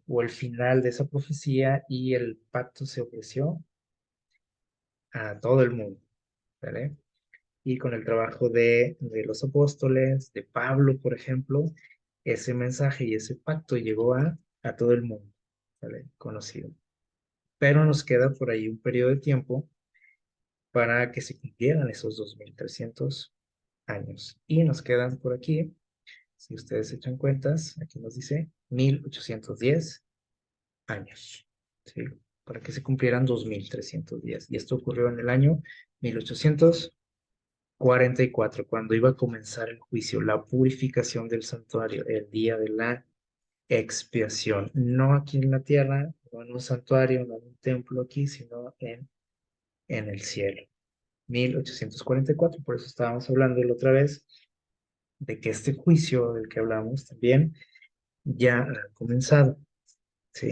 o el final de esa profecía y el pacto se ofreció a todo el mundo, ¿vale? Y con el trabajo de los apóstoles, de Pablo, por ejemplo, ese mensaje y ese pacto llegó a todo el mundo, ¿vale? Conocido. Pero nos queda por ahí un periodo de tiempo para que se cumplieran esos 2300 años. Y nos quedan por aquí, si ustedes echan cuentas, aquí nos dice 1810 años, ¿sí? Para que se cumplieran 2310. Y esto ocurrió en el año 1844, cuando iba a comenzar el juicio, la purificación del santuario, el día de la expiación. No aquí en la tierra, no en un santuario, no en un templo aquí, sino en el cielo. 1844, por eso estábamos hablando la otra vez de que este juicio del que hablamos también ya ha comenzado, ¿sí?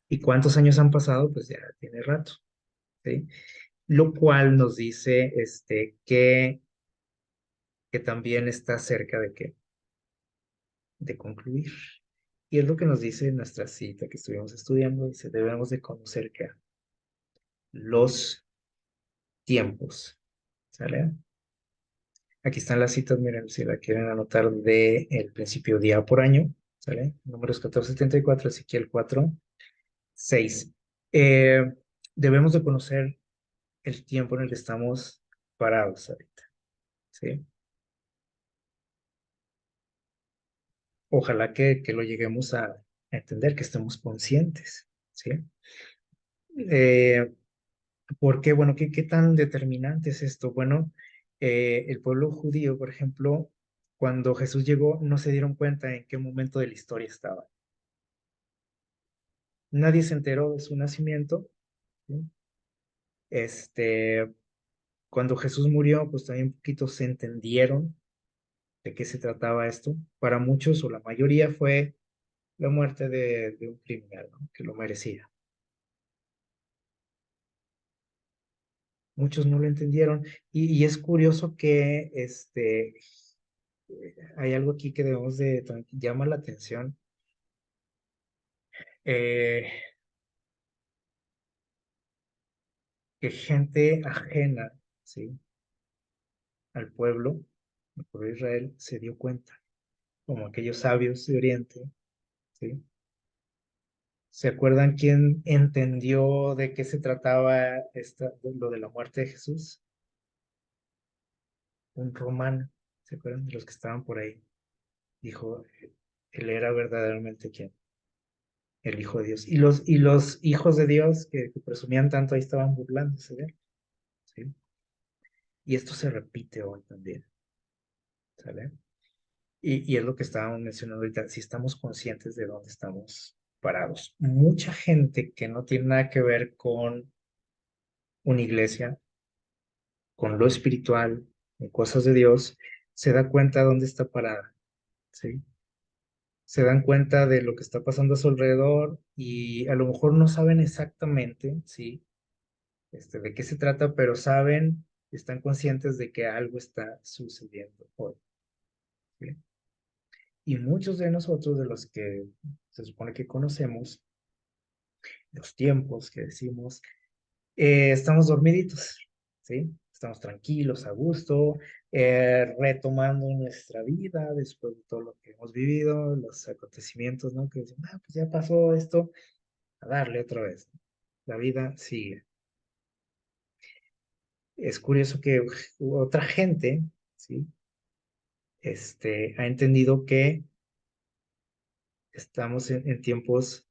¿Y cuántos años han pasado? Pues ya tiene rato, ¿sí? Lo cual nos dice que también está cerca de concluir. Y es lo que nos dice nuestra cita que estuvimos estudiando, dice, debemos de conocer que los tiempos, ¿sale? Aquí están las citas, miren, si la quieren anotar de el principio día por año, ¿sale? Números 1474, Ezequiel 4:6. Eh, debemos de conocer el tiempo en el que estamos parados ahorita, ¿sí? Ojalá que lo lleguemos a entender, que estemos conscientes, ¿sí? Eh, ¿Por qué? Bueno, ¿qué tan determinante es esto? Bueno, el pueblo judío, por ejemplo, cuando Jesús llegó, no se dieron cuenta en qué momento de la historia estaba. Nadie se enteró de su nacimiento, ¿sí? Este, Cuando Jesús murió, pues también un poquito se entendieron de qué se trataba esto. Para muchos, o la mayoría, fue la muerte de un criminal, ¿no? Que lo merecía. Muchos no lo entendieron. Y es curioso que hay algo aquí que debemos de, llama la atención. eh, que gente ajena, ¿sí? Al pueblo de Israel, se dio cuenta, como aquellos sabios de Oriente, ¿sí? ¿Se acuerdan quién entendió de qué se trataba lo de la muerte de Jesús? Un romano, ¿se acuerdan de los que estaban por ahí? Dijo, él era verdaderamente quién, el Hijo de Dios. Y los hijos de Dios que presumían tanto ahí estaban burlándose de él, ¿sí? Y esto se repite hoy también, ¿sale? Y es lo que estábamos mencionando ahorita, si estamos conscientes de dónde estamos parados. Mucha gente que no tiene nada que ver con una iglesia, con lo espiritual, con cosas de Dios, se da cuenta de dónde está parada, ¿sí? Se dan cuenta de lo que está pasando a su alrededor y a lo mejor no saben exactamente, ¿sí? De qué se trata, pero saben, están conscientes de que algo está sucediendo hoy, ¿sí? Y muchos de nosotros, de los que se supone que conocemos, los tiempos que decimos, estamos dormiditos, ¿sí? Estamos tranquilos, a gusto, retomando nuestra vida después de todo lo que hemos vivido, los acontecimientos, ¿no? Que dicen, pues ya pasó esto, a darle otra vez. La vida sigue. Es curioso que otra gente, ¿sí? Ha entendido que estamos en tiempos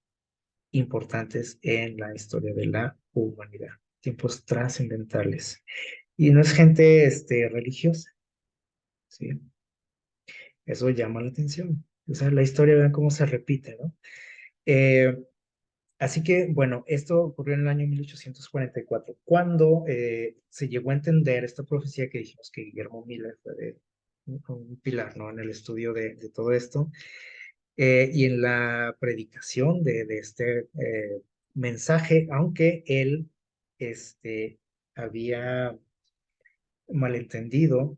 importantes en la historia de la humanidad, tiempos trascendentales. Y no es gente religiosa, ¿sí? Eso llama la atención. O sea, la historia, vean cómo se repite, ¿no? Eh, Así que, bueno, esto ocurrió en el año 1844, cuando se llegó a entender esta profecía que dijimos que Guillermo Miller fue un pilar, ¿no? En el estudio de todo esto, y en la predicación de este mensaje, aunque él había malentendido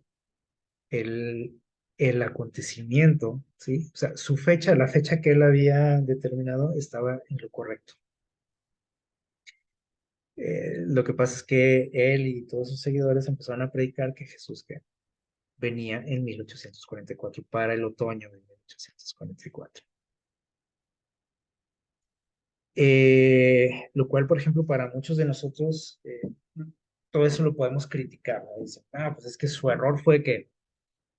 el, el acontecimiento, ¿sí? O sea, su fecha, la fecha que él había determinado estaba en lo correcto. Lo que pasa es que él y todos sus seguidores empezaron a predicar que Jesús que venía en 1844, para el otoño de 1844. Lo cual, por ejemplo, para muchos de nosotros, todo eso lo podemos criticar, ¿no? Dicen, pues es que su error fue que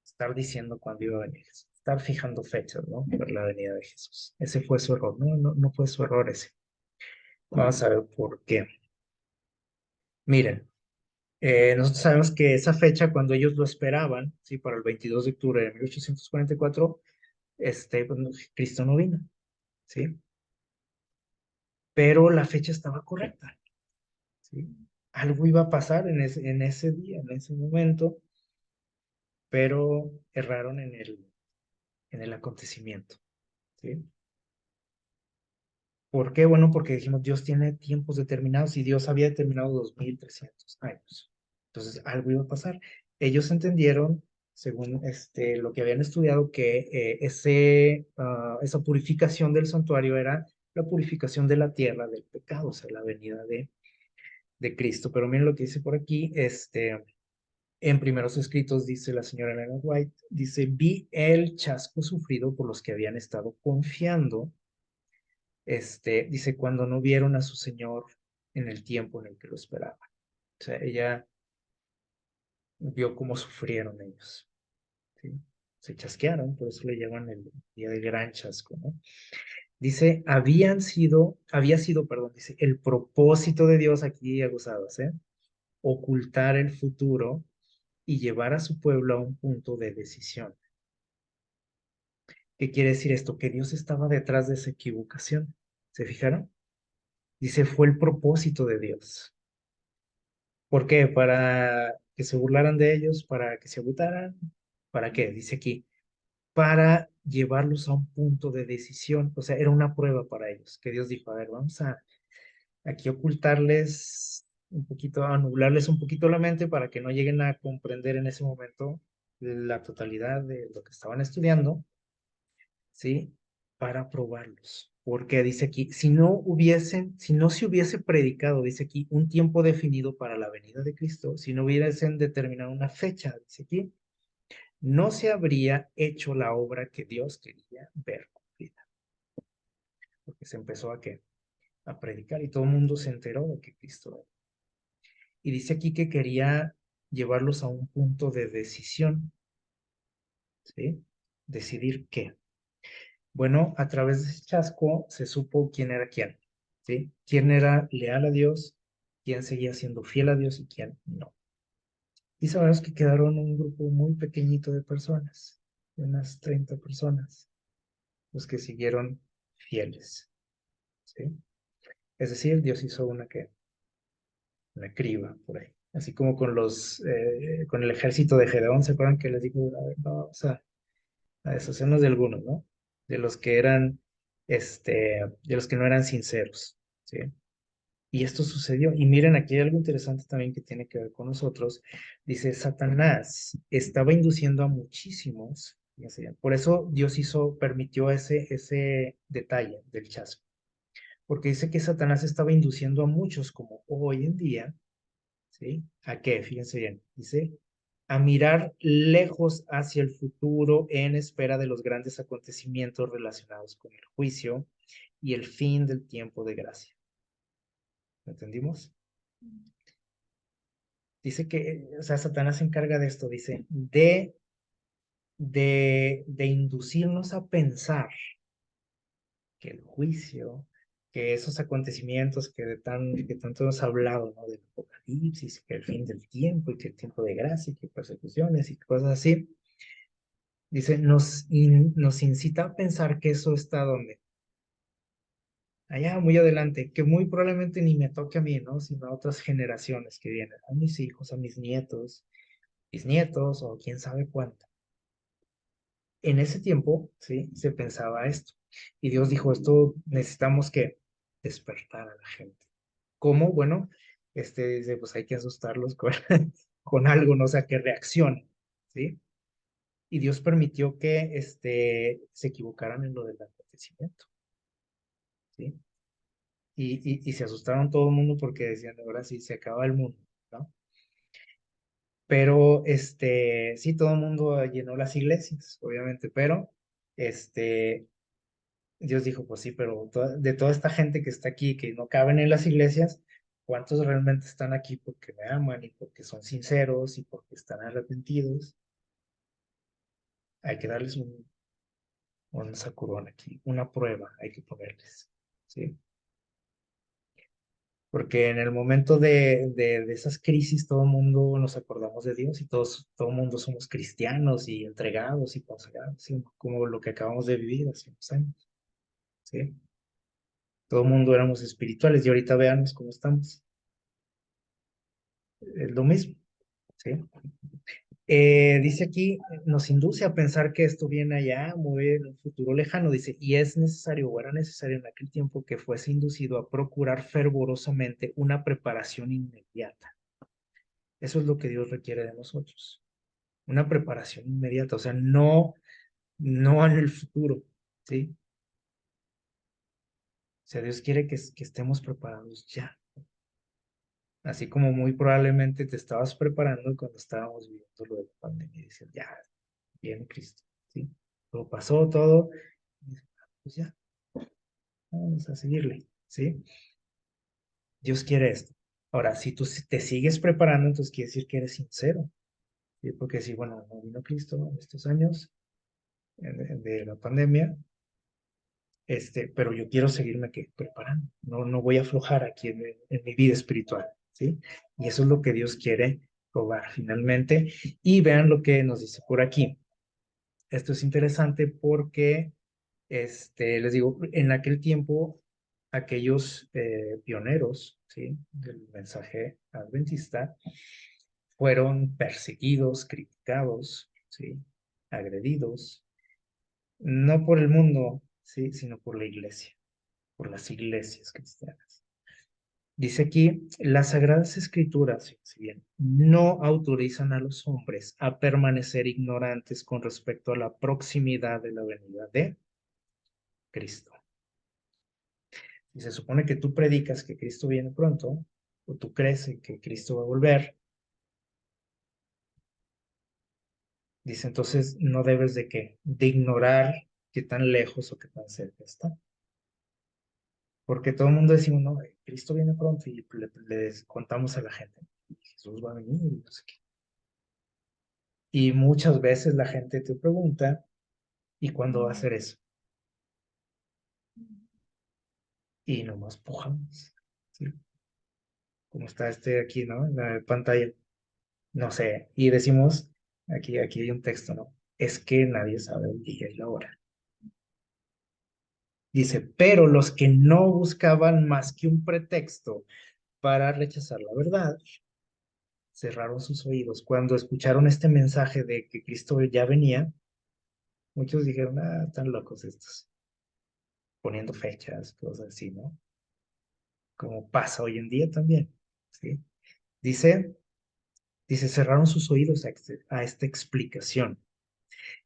estar diciendo cuándo iba a venir Jesús, estar fijando fechas, ¿no? Para la venida de Jesús. Ese fue su error, no, no, no fue su error ese. Vamos a ver por qué. Miren, nosotros sabemos que esa fecha, cuando ellos lo esperaban, ¿sí? Para el 22 de octubre de 1844, pues, Cristo no vino, ¿sí? Pero la fecha estaba correcta, ¿sí? Algo iba a pasar en ese día, en ese momento, pero erraron en el acontecimiento, ¿sí? ¿Por qué? Bueno, porque dijimos, Dios tiene tiempos determinados y Dios había determinado 2300 años. Entonces, algo iba a pasar. Ellos entendieron, según lo que habían estudiado, que esa purificación del santuario era la purificación de la tierra del pecado, o sea, la venida de Cristo. Pero miren lo que dice por aquí, en primeros escritos dice la señora Elena White, dice, vi el chasco sufrido por los que habían estado confiando, dice, cuando no vieron a su Señor en el tiempo en el que lo esperaban. O sea, ella vio cómo sufrieron ellos, ¿sí? Se chasquearon, por eso le llaman el día del gran chasco, ¿no? Dice, había sido, perdón, dice, el propósito de Dios aquí aguzados, ocultar el futuro y llevar a su pueblo a un punto de decisión. ¿Qué quiere decir esto? Que Dios estaba detrás de esa equivocación. ¿Se fijaron? Dice, fue el propósito de Dios. ¿Por qué? Para que se burlaran de ellos, para que se agüitaran. ¿Para qué? Dice aquí, para llevarlos a un punto de decisión. O sea, era una prueba para ellos, que Dios dijo, a ver, vamos a aquí ocultarles un poquito, anularles un poquito la mente para que no lleguen a comprender en ese momento la totalidad de lo que estaban estudiando, ¿sí? Para probarlos. Porque dice aquí, si no se hubiese predicado, dice aquí, un tiempo definido para la venida de Cristo, si no hubiesen determinado una fecha, dice aquí, no se habría hecho la obra que Dios quería ver cumplida. Porque se empezó a qué? A predicar y todo el mundo se enteró de que Cristo era. Y dice aquí que quería llevarlos a un punto de decisión, ¿sí? Decidir qué. Bueno, a través de ese chasco se supo quién era quién, ¿sí? Quién era leal a Dios, quién seguía siendo fiel a Dios y quién no. Y sabemos que quedaron un grupo muy pequeñito de personas, de unas 30 personas, los que siguieron fieles, ¿sí? Es decir, Dios hizo una criba por ahí. Así como con el ejército de Gedeón, ¿se acuerdan que les dijo, a ver, no, o sea, a deshacernos de algunos, ¿no? De los que eran, de los que no eran sinceros, ¿sí? Y esto sucedió. Y miren, aquí hay algo interesante también que tiene que ver con nosotros. Dice, Satanás estaba induciendo a muchísimos, fíjense bien, por eso Dios permitió ese detalle del chasco, porque dice que Satanás estaba induciendo a muchos, como hoy en día, ¿sí? ¿A qué? Fíjense bien. Dice, a mirar lejos hacia el futuro en espera de los grandes acontecimientos relacionados con el juicio y el fin del tiempo de gracia. ¿Lo entendimos? Dice que, o sea, Satanás se encarga de esto, dice, de inducirnos a pensar que el juicio, que esos acontecimientos que tanto hemos hablado, ¿no? Del apocalipsis, que el fin del tiempo y que el tiempo de gracia y que persecuciones y cosas así. Dice, nos incita a pensar que eso está donde, allá muy adelante, que muy probablemente ni me toque a mí, ¿no? Sino a otras generaciones que vienen, a mis hijos, a mis nietos, bisnietos o quién sabe cuánto. En ese tiempo, sí, se pensaba esto. Y Dios dijo, esto necesitamos que despertar a la gente. ¿Cómo? Bueno, dice, pues hay que asustarlos con, con algo, ¿no? O sea, que reaccionen, ¿sí? Y Dios permitió que se equivocaran en lo del acontecimiento, ¿sí? Y se asustaron todo el mundo porque decían, ahora sí, se acaba el mundo, ¿no? Pero, sí, todo el mundo llenó las iglesias, obviamente, pero, Dios dijo, pues sí, pero de toda esta gente que está aquí, que no caben en las iglesias, ¿cuántos realmente están aquí porque me aman y porque son sinceros y porque están arrepentidos? Hay que darles un sacudón aquí, una prueba hay que ponerles, ¿sí? Porque en el momento de esas crisis todo el mundo nos acordamos de Dios y todo el mundo somos cristianos y entregados y consagrados, ¿sí? Como lo que acabamos de vivir hace unos años, ¿sí? Todo el mundo éramos espirituales y ahorita veamos cómo estamos. Es lo mismo, ¿sí? Dice aquí, nos induce a pensar que esto viene allá, muy en un futuro lejano, dice, y es necesario o era necesario en aquel tiempo que fuese inducido a procurar fervorosamente una preparación inmediata. Eso es lo que Dios requiere de nosotros, una preparación inmediata, o sea, no en el futuro, ¿sí? O sea, Dios quiere que estemos preparados ya, así como muy probablemente te estabas preparando cuando estábamos viviendo lo de la pandemia y decías, ya, viene Cristo, ¿sí? Lo pasó todo, y dices, pues ya, vamos a seguirle, ¿sí? Dios quiere esto. Ahora, si tú te sigues preparando, entonces quiere decir que eres sincero, ¿sí? Porque si, bueno, no vino Cristo en estos años de la pandemia, pero yo quiero seguirme ¿qué? Preparando. No, no voy a aflojar aquí en mi vida espiritual, ¿sí? Y eso es lo que Dios quiere probar finalmente. Y vean lo que nos dice por aquí. Esto es interesante porque, les digo, en aquel tiempo, aquellos pioneros, ¿sí? Del mensaje adventista fueron perseguidos, criticados, ¿sí? Agredidos, no por el mundo, ¿sí? Sino por la iglesia, por las iglesias cristianas. Dice aquí, las Sagradas Escrituras, si bien no autorizan a los hombres a permanecer ignorantes con respecto a la proximidad de la venida de Cristo. Si se supone que tú predicas que Cristo viene pronto, o tú crees en que Cristo va a volver, dice entonces no debes de qué, de ignorar qué tan lejos o qué tan cerca está. Porque todo el mundo decimos, no, Cristo viene pronto y le contamos a la gente, Jesús va a venir y no sé qué. Y muchas veces la gente te pregunta, ¿y cuándo va a ser eso? Y nomás pujamos, ¿sí? Como está aquí, ¿no? En la pantalla. No sé. Y decimos, aquí hay un texto, ¿no? Es que nadie sabe el día y la hora. Dice, pero los que no buscaban más que un pretexto para rechazar la verdad, cerraron sus oídos. Cuando escucharon este mensaje de que Cristo ya venía, muchos dijeron, ah, están locos estos, poniendo fechas, cosas así, ¿no? Como pasa hoy en día también, ¿sí? Dice, cerraron sus oídos a esta explicación.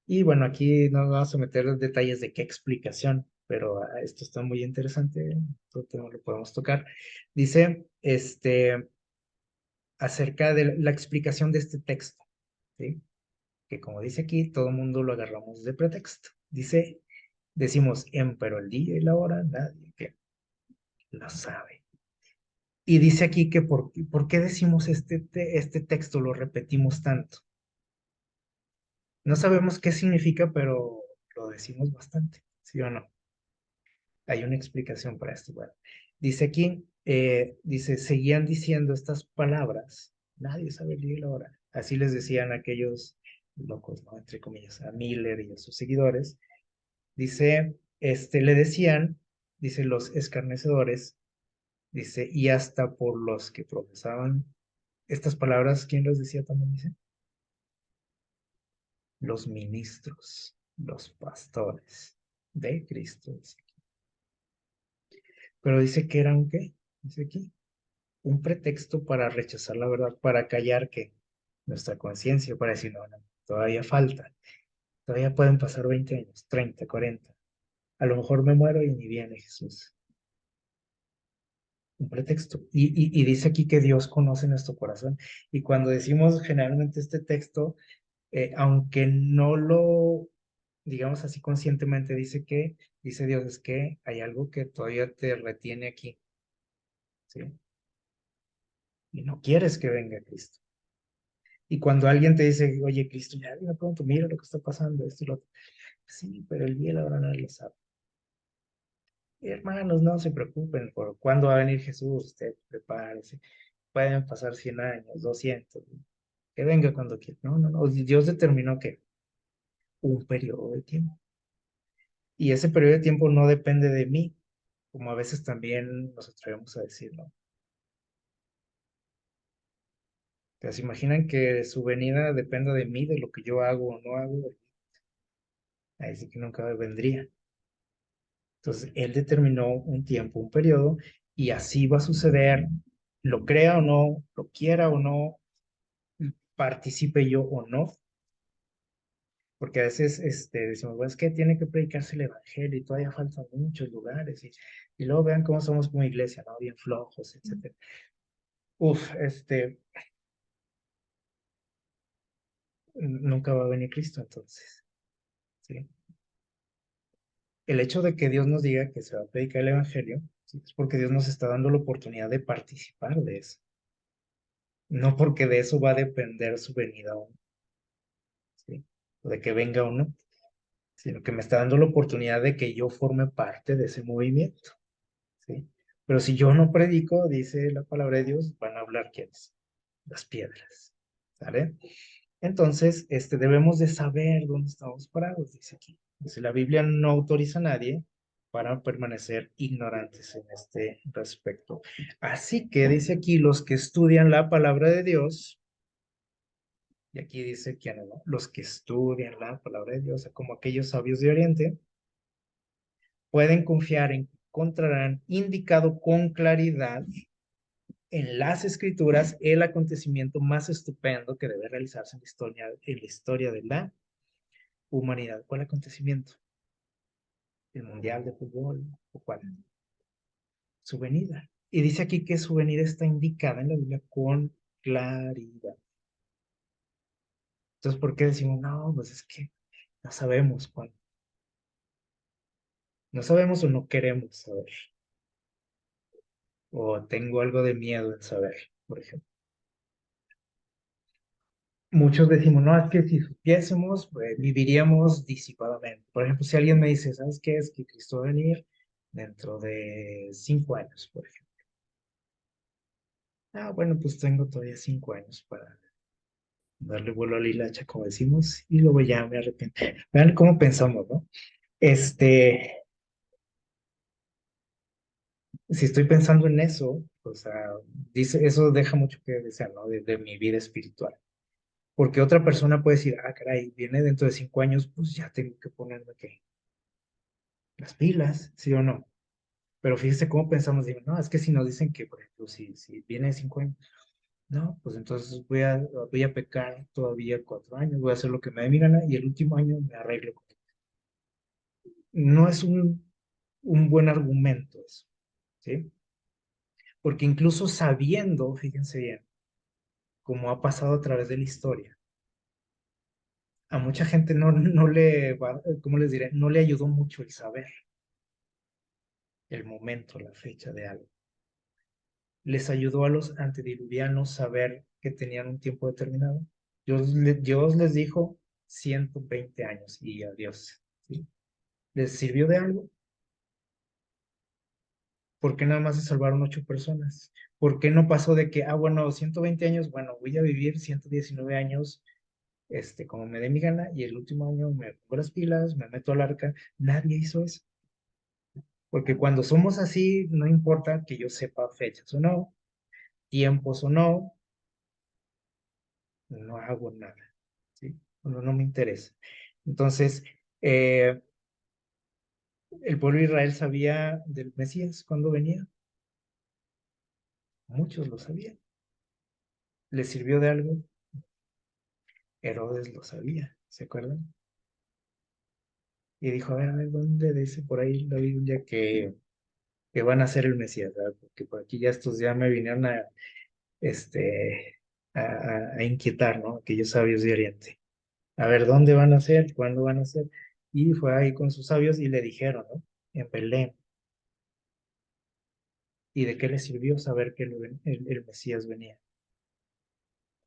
Y bueno, aquí no vamos a meter los detalles de qué explicación, pero esto está muy interesante, esto no lo podemos tocar. Dice, acerca de la explicación de este texto, ¿sí? Que como dice aquí, todo el mundo lo agarramos de pretexto. Dice, decimos, pero el día y la hora nadie que lo sabe. Y dice aquí que por qué decimos este texto, lo repetimos tanto. No sabemos qué significa, pero lo decimos bastante, ¿sí o no? Hay una explicación para esto. Bueno, dice aquí, dice, seguían diciendo estas palabras, nadie sabe el día y la hora. Así les decían aquellos locos, ¿no? Entre comillas, a Miller y a sus seguidores. Dice, le decían, dice, los escarnecedores, dice, y hasta por los que profesaban estas palabras, ¿quién los decía también? Dice, los ministros, los pastores de Cristo. Dice. Pero dice que eran, ¿qué? Dice aquí, un pretexto para rechazar la verdad, para callar que nuestra conciencia, para decir, no, no, todavía falta, todavía pueden pasar 20 años, 30, 40. A lo mejor me muero y ni viene Jesús. Un pretexto. Y dice aquí que Dios conoce nuestro corazón. Y cuando decimos generalmente este texto, aunque no lo digamos así conscientemente, dice Dios, es que hay algo que todavía te retiene aquí, ¿sí? Y no quieres que venga Cristo. Y cuando alguien te dice, oye, Cristo, ya viene pronto, mira lo que está pasando, esto y lo otro. Sí, pero el día y la hora nadie lo sabe. Y hermanos, no se preocupen por cuándo va a venir Jesús, usted prepárese. Pueden pasar 100 años, 200, que venga cuando quiera. No, no, no. Dios determinó que un periodo de tiempo. Y ese periodo de tiempo no depende de mí, como a veces también nos atrevemos a decir, ¿no? Que se imaginan que su venida dependa de mí, de lo que yo hago o no hago, ahí sí que nunca vendría. Entonces, él determinó un tiempo, un periodo, y así va a suceder, lo crea o no, lo quiera o no, participe yo o no, porque a veces decimos, bueno, es que tiene que predicarse el evangelio y todavía faltan muchos lugares, y luego vean cómo somos como iglesia, ¿no? Bien flojos, etcétera. Uf, nunca va a venir Cristo entonces, ¿sí? El hecho de que Dios nos diga que se va a predicar el evangelio, ¿sí? Es porque Dios nos está dando la oportunidad de participar de eso, no porque de eso va a depender su venida, ¿sí? O de que venga o no. sino que me está dando la oportunidad de que yo forme parte de ese movimiento, ¿sí? Pero si yo no predico, dice la palabra de Dios, van a hablar ¿quiénes? Las piedras, ¿sale? Entonces, debemos de saber dónde estamos parados, dice aquí. Dice, la Biblia no autoriza a nadie para permanecer ignorantes en este respecto. Así que dice aquí, los que estudian la palabra de Dios, y aquí dice que no, los que estudian la palabra de Dios, como aquellos sabios de Oriente, pueden confiar en que encontrarán indicado con claridad en las escrituras el acontecimiento más estupendo que debe realizarse en la historia de la humanidad. ¿Cuál acontecimiento? ¿El Mundial de Fútbol? ¿O cuál? Su venida. Y dice aquí que su venida está indicada en la Biblia con claridad. Entonces, ¿por qué decimos, no, pues es que no sabemos cuándo? No sabemos o no queremos saber. O tengo algo de miedo en saber, por ejemplo. Muchos decimos, no, es que si supiésemos, pues, viviríamos disipadamente. Por ejemplo, si alguien me dice, ¿sabes qué? Es que Cristo va a venir dentro de 5 años, por ejemplo. Ah, bueno, pues tengo todavía 5 años para darle vuelo a la hilacha, como decimos, y luego ya me arrepiento. Vean cómo pensamos, ¿no? Este, si estoy pensando en eso, o sea, dice, eso deja mucho que desear, ¿no? De mi vida espiritual. Porque otra persona puede decir, ah, caray, viene dentro de 5 años, pues ya tengo que ponerme ¿qué? Las pilas, ¿sí o no? Pero fíjese cómo pensamos, digo, no, es que si nos dicen que, por ejemplo, si viene de 5 años, no, pues entonces voy a pecar todavía 4 años, voy a hacer lo que me dé mi gana y el último año me arreglo. No es un buen argumento eso, ¿sí? Porque incluso sabiendo, fíjense bien, como ha pasado a través de la historia, a mucha gente no le va, ¿cómo les diré? No le ayudó mucho el saber el momento, la fecha de algo. Les ayudó a los antediluvianos saber que tenían un tiempo determinado. Dios les dijo 120 años y adiós, ¿sí? ¿Les sirvió de algo? ¿Por qué nada más se salvaron 8 personas? ¿Por qué no pasó de que, bueno, 120 años, bueno, voy a vivir 119 años, como me dé mi gana, y el último año me pongo las pilas, me meto al arca? Nadie hizo eso. Porque cuando somos así, no importa que yo sepa fechas o no, tiempos o no, no hago nada, ¿sí? No me interesa. Entonces, eh, el pueblo de Israel sabía del Mesías cuando venía. Muchos lo sabían. ¿Les sirvió de algo? Herodes lo sabía, ¿se acuerdan? Y dijo, a ver, ¿dónde dice por ahí la Biblia que van a ser el Mesías? ¿Verdad? Porque por aquí ya estos ya me vinieron a inquietar, ¿no? Aquellos sabios de Oriente. A ver, ¿dónde van a ser? ¿Cuándo van a ser? Y fue ahí con sus sabios y le dijeron, ¿no? En Belén. ¿Y de qué le sirvió saber que el Mesías venía?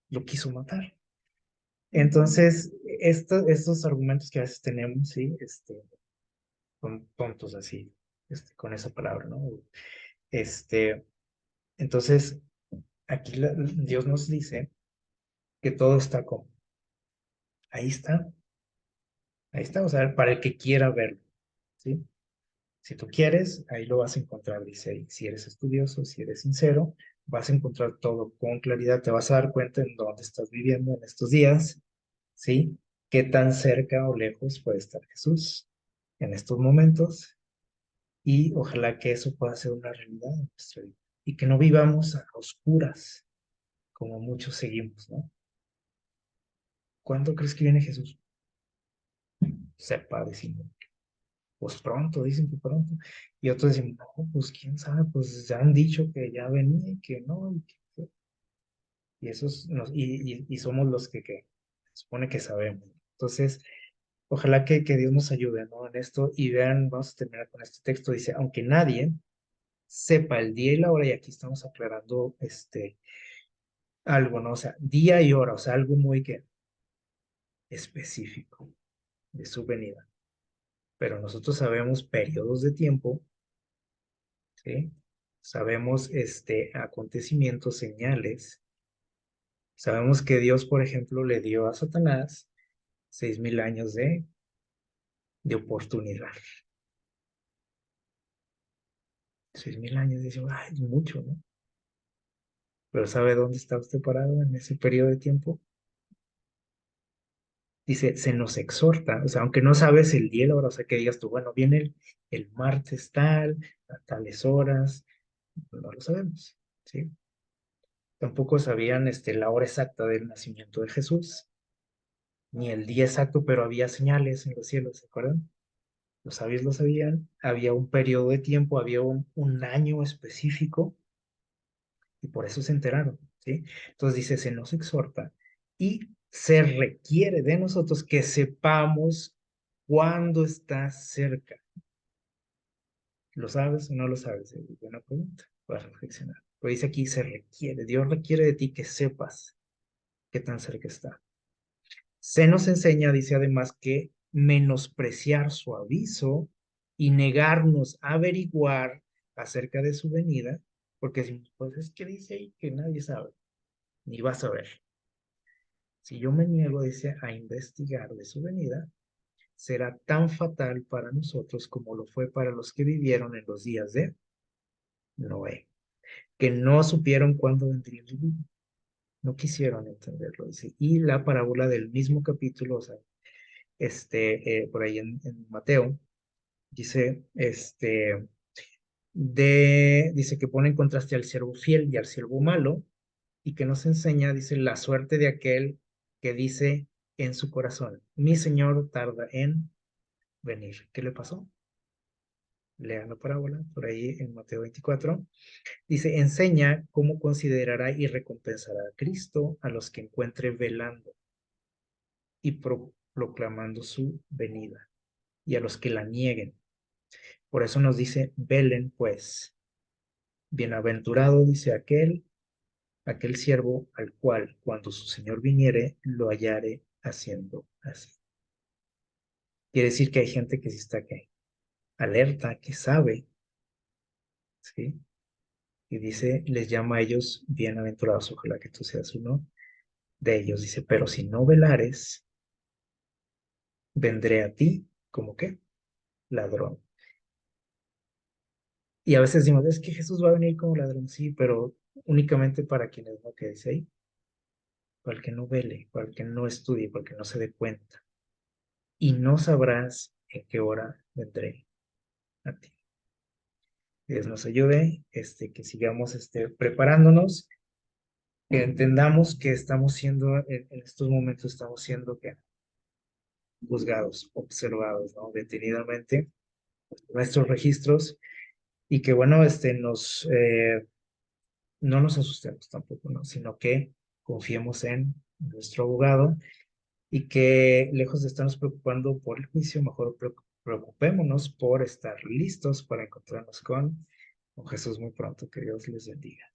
Lo quiso matar. Entonces, estos argumentos que a veces tenemos, sí, son tontos así, con esa palabra, ¿no? Este, entonces, aquí Dios nos dice que todo está como, ahí ahí está, o sea, para el que quiera verlo, ¿sí? Si tú quieres, ahí lo vas a encontrar, dice ahí. Si eres estudioso, si eres sincero, vas a encontrar todo con claridad, te vas a dar cuenta en dónde estás viviendo en estos días, ¿sí? Qué tan cerca o lejos puede estar Jesús en estos momentos y ojalá que eso pueda ser una realidad en nuestra vida y que no vivamos a oscuras como muchos seguimos, ¿no? ¿Cuándo crees que viene Jesús? Sepa, decimos. Pues pronto, dicen que pronto. Y otros dicen, no, pues quién sabe, pues ya han dicho que ya venía y que no. Y esos y somos los que se supone que sabemos. Entonces, ojalá que Dios nos ayude, ¿no? En esto. Y vean, vamos a terminar con este texto. Dice, aunque nadie sepa el día y la hora, y aquí estamos aclarando algo, ¿no? O sea, día y hora, o sea, algo muy que específico de su venida. pero nosotros sabemos periodos de tiempo, ¿sí? Sabemos acontecimientos, señales. Sabemos que Dios, por ejemplo, le dio a Satanás 6.000 años de oportunidad. 6.000 años, dice, ay, es mucho, ¿no? Pero ¿sabe dónde está usted parado en ese periodo de tiempo? Dice, se nos exhorta, o sea, aunque no sabes el día y la hora, o sea, que digas tú, bueno, viene el martes tal, a tales horas, no lo sabemos, ¿sí? Tampoco sabían la hora exacta del nacimiento de Jesús, ni el día exacto, pero había señales en los cielos, ¿se acuerdan? Los sabios lo sabían, había un periodo de tiempo, había un año específico, y por eso se enteraron, ¿sí? Entonces dice, se nos exhorta y se requiere de nosotros que sepamos cuándo está cerca. ¿Lo sabes o no lo sabes? Es buena pregunta para reflexionar. Pero dice aquí, se requiere, Dios requiere de ti que sepas qué tan cerca está. Se nos enseña, dice además, que menospreciar su aviso y negarnos a averiguar acerca de su venida, porque decimos, pues es que dice ahí que nadie sabe, ni va a saber. Si yo me niego, dice, a investigar de su venida, será tan fatal para nosotros como lo fue para los que vivieron en los días de Noé, que no supieron cuándo vendría el diluvio. No quisieron entenderlo, dice. Y la parábola del mismo capítulo, o sea, por ahí en Mateo, dice, dice que pone en contraste al siervo fiel y al siervo malo, y que nos enseña, dice, la suerte de aquel que dice en su corazón, mi Señor tarda en venir. ¿Qué le pasó? Lean la parábola por ahí en Mateo 24. Dice, enseña cómo considerará y recompensará a Cristo a los que encuentre velando y proclamando su venida, y a los que la nieguen. Por eso nos dice, velen pues. Bienaventurado, dice aquel siervo al cual, cuando su Señor viniere, lo hallare haciendo así. Quiere decir que hay gente que sí está aquí, alerta, que sabe, ¿sí? Y dice, les llama a ellos bienaventurados, ojalá que tú seas uno de ellos. Dice, pero si no velares, vendré a ti como qué, ladrón. Y a veces decimos, es que Jesús va a venir como ladrón, sí, pero únicamente para quienes no, que dice ahí, para el que no vele, para el que no estudie, para el que no se dé cuenta. Y no sabrás en qué hora vendré a ti. Dios nos ayude, que sigamos preparándonos, que entendamos que estamos siendo, en estos momentos estamos siendo que juzgados, observados, ¿no? Detenidamente, nuestros registros, y que bueno, no nos asustemos tampoco, ¿no? Sino que confiemos en nuestro abogado y que lejos de estarnos preocupando por el juicio, mejor preocupémonos por estar listos para encontrarnos con Jesús muy pronto. Que Dios les bendiga.